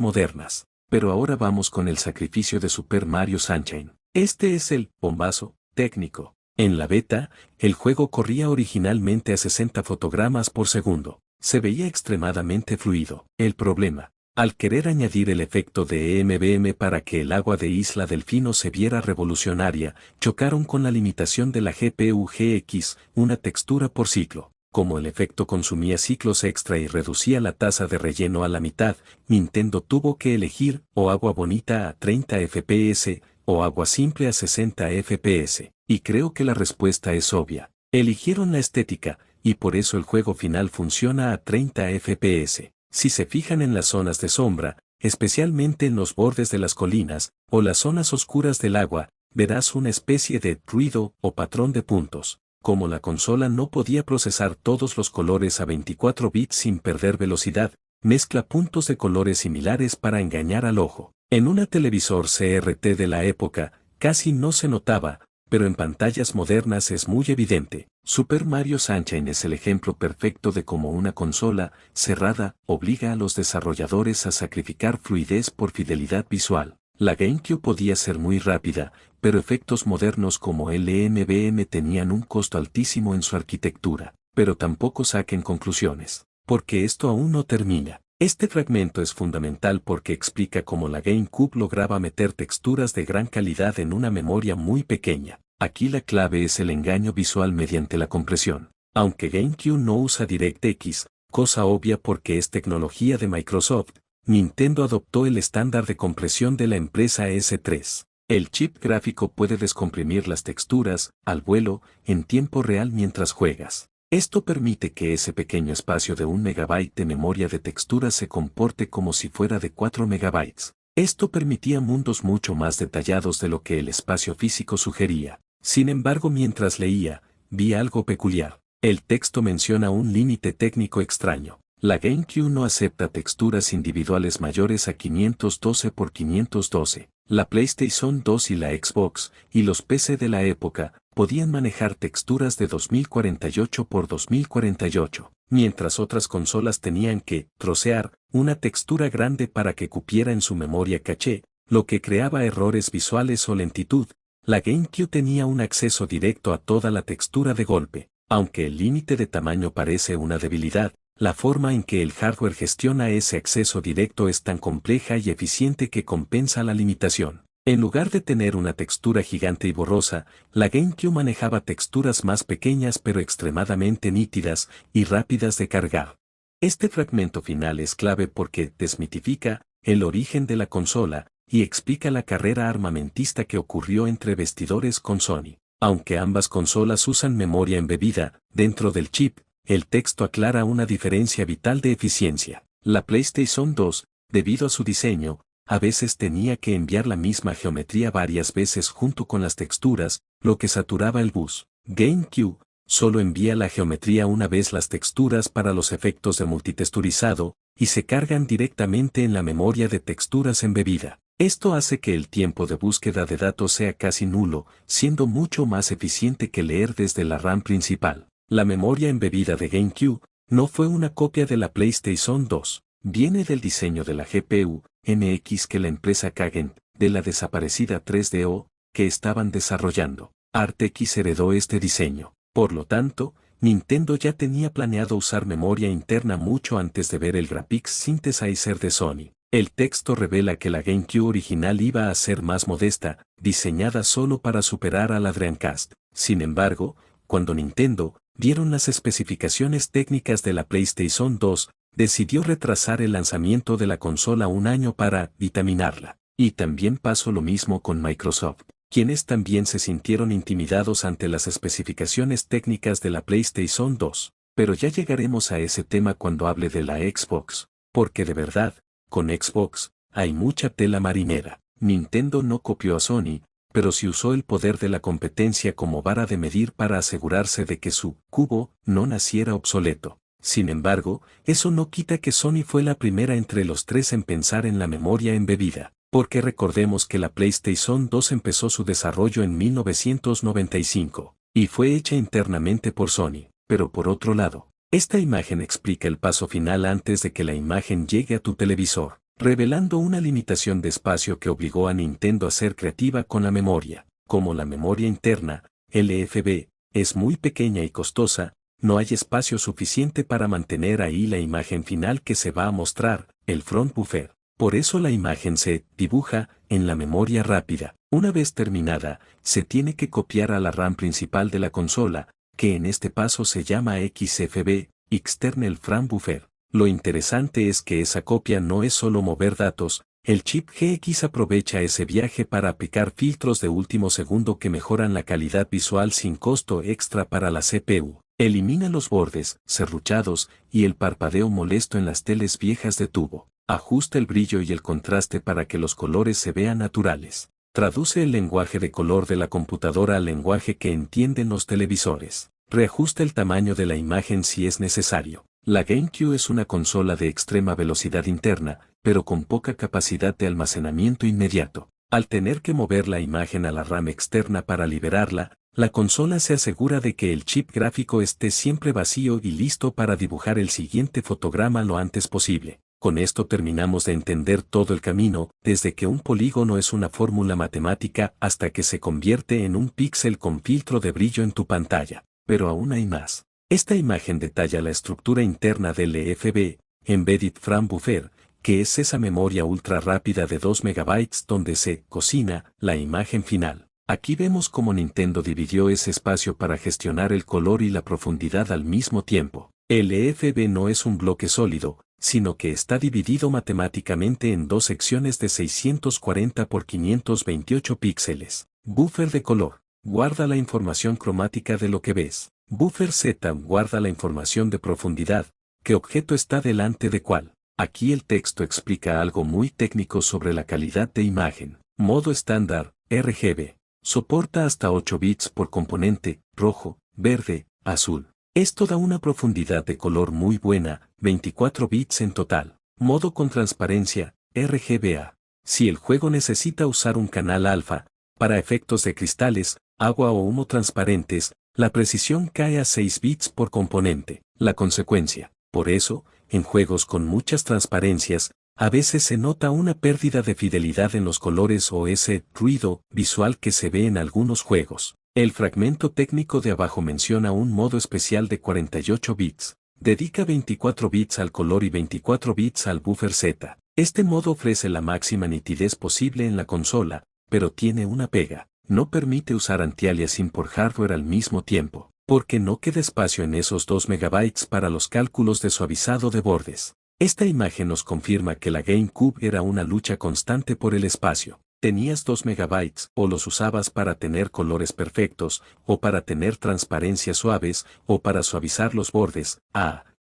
modernas. Pero ahora vamos con el sacrificio de Super Mario Sunshine. Este es el bombazo técnico. En la beta, el juego corría originalmente a 60 fotogramas por segundo. Se veía extremadamente fluido. El problema: al querer añadir el efecto de MBM para que el agua de Isla Delfino se viera revolucionaria, chocaron con la limitación de la GPU GX, una textura por ciclo. Como el efecto consumía ciclos extra y reducía la tasa de relleno a la mitad, Nintendo tuvo que elegir o agua bonita a 30 FPS, o agua simple a 60 FPS, y creo que la respuesta es obvia. Eligieron la estética, y por eso el juego final funciona a 30 FPS. Si se fijan en las zonas de sombra, especialmente en los bordes de las colinas, o las zonas oscuras del agua, verás una especie de ruido o patrón de puntos. Como la consola no podía procesar todos los colores a 24 bits sin perder velocidad, mezcla puntos de colores similares para engañar al ojo. En una televisor CRT de la época, casi no se notaba, pero en pantallas modernas es muy evidente. Super Mario Sunshine es el ejemplo perfecto de cómo una consola cerrada obliga a los desarrolladores a sacrificar fluidez por fidelidad visual. La GameCube podía ser muy rápida, pero efectos modernos como LMBM tenían un costo altísimo en su arquitectura. Pero tampoco saquen conclusiones, porque esto aún no termina. Este fragmento es fundamental porque explica cómo la GameCube lograba meter texturas de gran calidad en una memoria muy pequeña. Aquí la clave es el engaño visual mediante la compresión. Aunque GameCube no usa DirectX, cosa obvia porque es tecnología de Microsoft, Nintendo adoptó el estándar de compresión de la empresa S3. El chip gráfico puede descomprimir las texturas, al vuelo, en tiempo real mientras juegas. Esto permite que ese pequeño espacio de 1 megabyte de memoria de texturas se comporte como si fuera de 4 megabytes. Esto permitía mundos mucho más detallados de lo que el espacio físico sugería. Sin embargo, mientras leía, vi algo peculiar. El texto menciona un límite técnico extraño. La GameCube no acepta texturas individuales mayores a 512 por 512. La PlayStation 2 y la Xbox, y los PC de la época, podían manejar texturas de 2048 por 2048, mientras otras consolas tenían que trocear una textura grande para que cupiera en su memoria caché, lo que creaba errores visuales o lentitud. La GameCube tenía un acceso directo a toda la textura de golpe. Aunque el límite de tamaño parece una debilidad, la forma en que el hardware gestiona ese acceso directo es tan compleja y eficiente que compensa la limitación. En lugar de tener una textura gigante y borrosa, la GameCube manejaba texturas más pequeñas pero extremadamente nítidas y rápidas de cargar. Este fragmento final es clave porque desmitifica el origen de la consola y explica la carrera armamentista que ocurrió entre vestidores con Sony. Aunque ambas consolas usan memoria embebida dentro del chip, el texto aclara una diferencia vital de eficiencia. La PlayStation 2, debido a su diseño, a veces tenía que enviar la misma geometría varias veces junto con las texturas, lo que saturaba el bus. GameCube solo envía la geometría una vez las texturas para los efectos de multitexturizado, y se cargan directamente en la memoria de texturas embebida. Esto hace que el tiempo de búsqueda de datos sea casi nulo, siendo mucho más eficiente que leer desde la RAM principal. La memoria embebida de GameCube no fue una copia de la PlayStation 2. Viene del diseño de la GPU MX que la empresa Kagent, de la desaparecida 3DO, que estaban desarrollando. ArtX heredó este diseño. Por lo tanto, Nintendo ya tenía planeado usar memoria interna mucho antes de ver el Graphics Synthesizer de Sony. El texto revela que la GameCube original iba a ser más modesta, diseñada solo para superar a la Dreamcast. Sin embargo, cuando Nintendo dieron las especificaciones técnicas de la PlayStation 2, decidió retrasar el lanzamiento de la consola un año para vitaminarla. Y también pasó lo mismo con Microsoft, quienes también se sintieron intimidados ante las especificaciones técnicas de la PlayStation 2. Pero ya llegaremos a ese tema cuando hable de la Xbox, porque de verdad, con Xbox, hay mucha tela marinera. Nintendo no copió a Sony, pero sí usó el poder de la competencia como vara de medir para asegurarse de que su cubo no naciera obsoleto. Sin embargo, eso no quita que Sony fue la primera entre los tres en pensar en la memoria embebida, porque recordemos que la PlayStation 2 empezó su desarrollo en 1995, y fue hecha internamente por Sony. Pero por otro lado, esta imagen explica el paso final antes de que la imagen llegue a tu televisor, revelando una limitación de espacio que obligó a Nintendo a ser creativa con la memoria. Como la memoria interna, LFB, es muy pequeña y costosa, no hay espacio suficiente para mantener ahí la imagen final que se va a mostrar, el front buffer. Por eso la imagen se dibuja en la memoria rápida. Una vez terminada, se tiene que copiar a la RAM principal de la consola, que en este paso se llama XFB, External Frame Buffer. Lo interesante es que esa copia no es solo mover datos, el chip GX aprovecha ese viaje para aplicar filtros de último segundo que mejoran la calidad visual sin costo extra para la CPU. Elimina los bordes, serruchados, y el parpadeo molesto en las teles viejas de tubo. Ajusta el brillo y el contraste para que los colores se vean naturales. Traduce el lenguaje de color de la computadora al lenguaje que entienden los televisores. Reajusta el tamaño de la imagen si es necesario. La GameCube es una consola de extrema velocidad interna, pero con poca capacidad de almacenamiento inmediato. Al tener que mover la imagen a la RAM externa para liberarla, la consola se asegura de que el chip gráfico esté siempre vacío y listo para dibujar el siguiente fotograma lo antes posible. Con esto terminamos de entender todo el camino, desde que un polígono es una fórmula matemática hasta que se convierte en un píxel con filtro de brillo en tu pantalla. Pero aún hay más. Esta imagen detalla la estructura interna del EFB, Embedded Frame Buffer, que es esa memoria ultra rápida de 2 MB donde se cocina la imagen final. Aquí vemos cómo Nintendo dividió ese espacio para gestionar el color y la profundidad al mismo tiempo. El EFB no es un bloque sólido, sino que está dividido matemáticamente en dos secciones de 640 por 528 píxeles. Buffer de color. Guarda la información cromática de lo que ves. Buffer Z guarda la información de profundidad, qué objeto está delante de cuál. Aquí el texto explica algo muy técnico sobre la calidad de imagen. Modo estándar, RGB. Soporta hasta 8 bits por componente, rojo, verde, azul. Esto da una profundidad de color muy buena, 24 bits en total. Modo con transparencia, RGBA. Si el juego necesita usar un canal alfa, para efectos de cristales, agua o humo transparentes, la precisión cae a 6 bits por componente. La consecuencia. Por eso, en juegos con muchas transparencias, a veces se nota una pérdida de fidelidad en los colores o ese ruido visual que se ve en algunos juegos. El fragmento técnico de abajo menciona un modo especial de 48 bits. Dedica 24 bits al color y 24 bits al buffer Z. Este modo ofrece la máxima nitidez posible en la consola, pero tiene una pega. No permite usar anti-aliasing por hardware al mismo tiempo. porque no queda espacio en esos 2 MB para los cálculos de suavizado de bordes. Esta imagen nos confirma que la GameCube era una lucha constante por el espacio. Tenías 2 MB, o los usabas para tener colores perfectos, o para tener transparencias suaves, o para suavizar los bordes,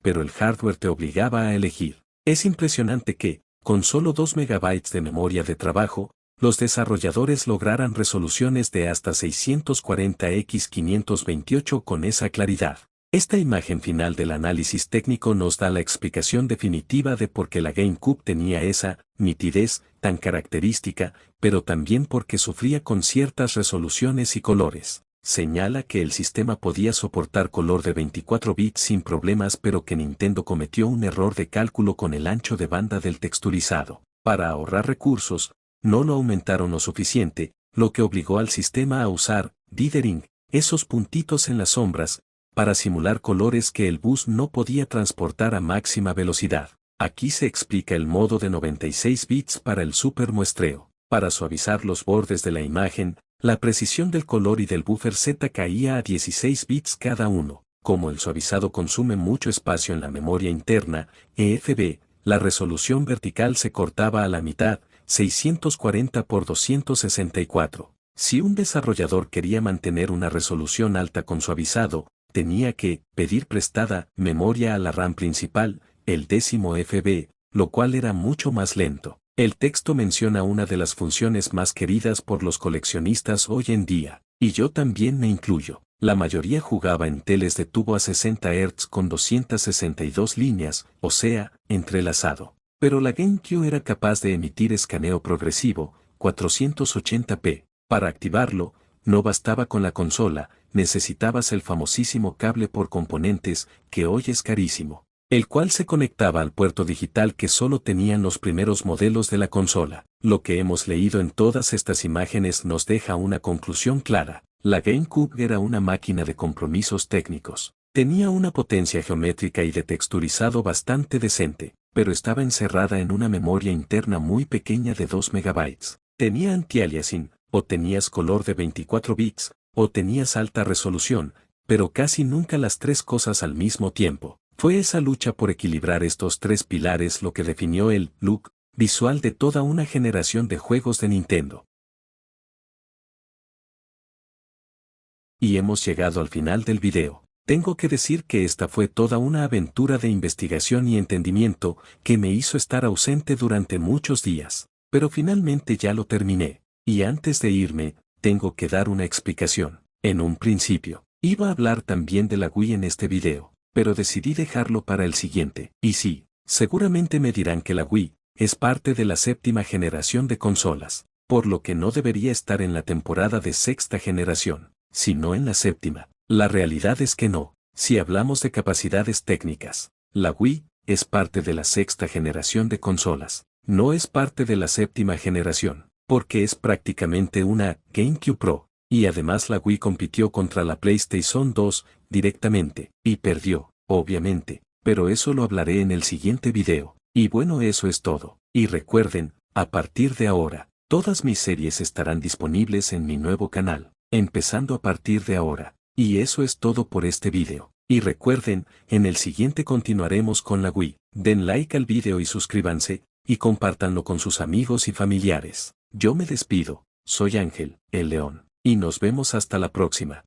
pero el hardware te obligaba a elegir. Es impresionante que, con solo 2 MB de memoria de trabajo, los desarrolladores lograran resoluciones de hasta 640x528 con esa claridad. Esta imagen final del análisis técnico nos da la explicación definitiva de por qué la GameCube tenía esa nitidez tan característica, pero también porque sufría con ciertas resoluciones y colores. Señala que el sistema podía soportar color de 24 bits sin problemas, pero que Nintendo cometió un error de cálculo con el ancho de banda del texturizado. Para ahorrar recursos, no lo aumentaron lo suficiente, lo que obligó al sistema a usar dithering, esos puntitos en las sombras, para simular colores que el bus no podía transportar a máxima velocidad. Aquí se explica el modo de 96 bits para el super muestreo. Para suavizar los bordes de la imagen, la precisión del color y del buffer Z caía a 16 bits cada uno. Como el suavizado consume mucho espacio en la memoria interna, EFB, la resolución vertical se cortaba a la mitad, 640 por 264. Si un desarrollador quería mantener una resolución alta con suavizado, tenía que pedir prestada memoria a la RAM principal, el 10º FB, lo cual era mucho más lento. El texto menciona una de las funciones más queridas por los coleccionistas hoy en día, y yo también me incluyo. La mayoría jugaba en teles de tubo a 60 Hz con 262 líneas, o sea, entrelazado. Pero la GameCube era capaz de emitir escaneo progresivo, 480p. Para activarlo, no bastaba con la consola, necesitabas el famosísimo cable por componentes, que hoy es carísimo, el cual se conectaba al puerto digital que solo tenían los primeros modelos de la consola. Lo que hemos leído en todas estas imágenes nos deja una conclusión clara. La GameCube era una máquina de compromisos técnicos. Tenía una potencia geométrica y de texturizado bastante decente, pero estaba encerrada en una memoria interna muy pequeña de 2 MB. Tenía anti-aliasing, o tenías color de 24 bits, o tenías alta resolución, pero casi nunca las tres cosas al mismo tiempo. Fue esa lucha por equilibrar estos tres pilares lo que definió el look visual de toda una generación de juegos de Nintendo. Y hemos llegado al final del video. Tengo que decir que esta fue toda una aventura de investigación y entendimiento que me hizo estar ausente durante muchos días, pero finalmente ya lo terminé. Y antes de irme, tengo que dar una explicación. En un principio, iba a hablar también de la Wii en este video, pero decidí dejarlo para el siguiente. Y sí, seguramente me dirán que la Wii es parte de la 7ª generación de consolas, por lo que no debería estar en la temporada de 6ª generación, sino en la 7ª. La realidad es que no. Si hablamos de capacidades técnicas, la Wii es parte de la 6ª generación de consolas, no es parte de la 7ª generación, porque es prácticamente una GameCube Pro, y además la Wii compitió contra la PlayStation 2 directamente, y perdió, obviamente, pero eso lo hablaré en el siguiente video. Y bueno, eso es todo. Y recuerden, a partir de ahora, todas mis series estarán disponibles en mi nuevo canal, empezando a partir de ahora. Y eso es todo por este video. Y recuerden, en el siguiente continuaremos con la Wii. Den like al video y suscríbanse, y compártanlo con sus amigos y familiares. Yo me despido, soy Ángel, el León, y nos vemos hasta la próxima.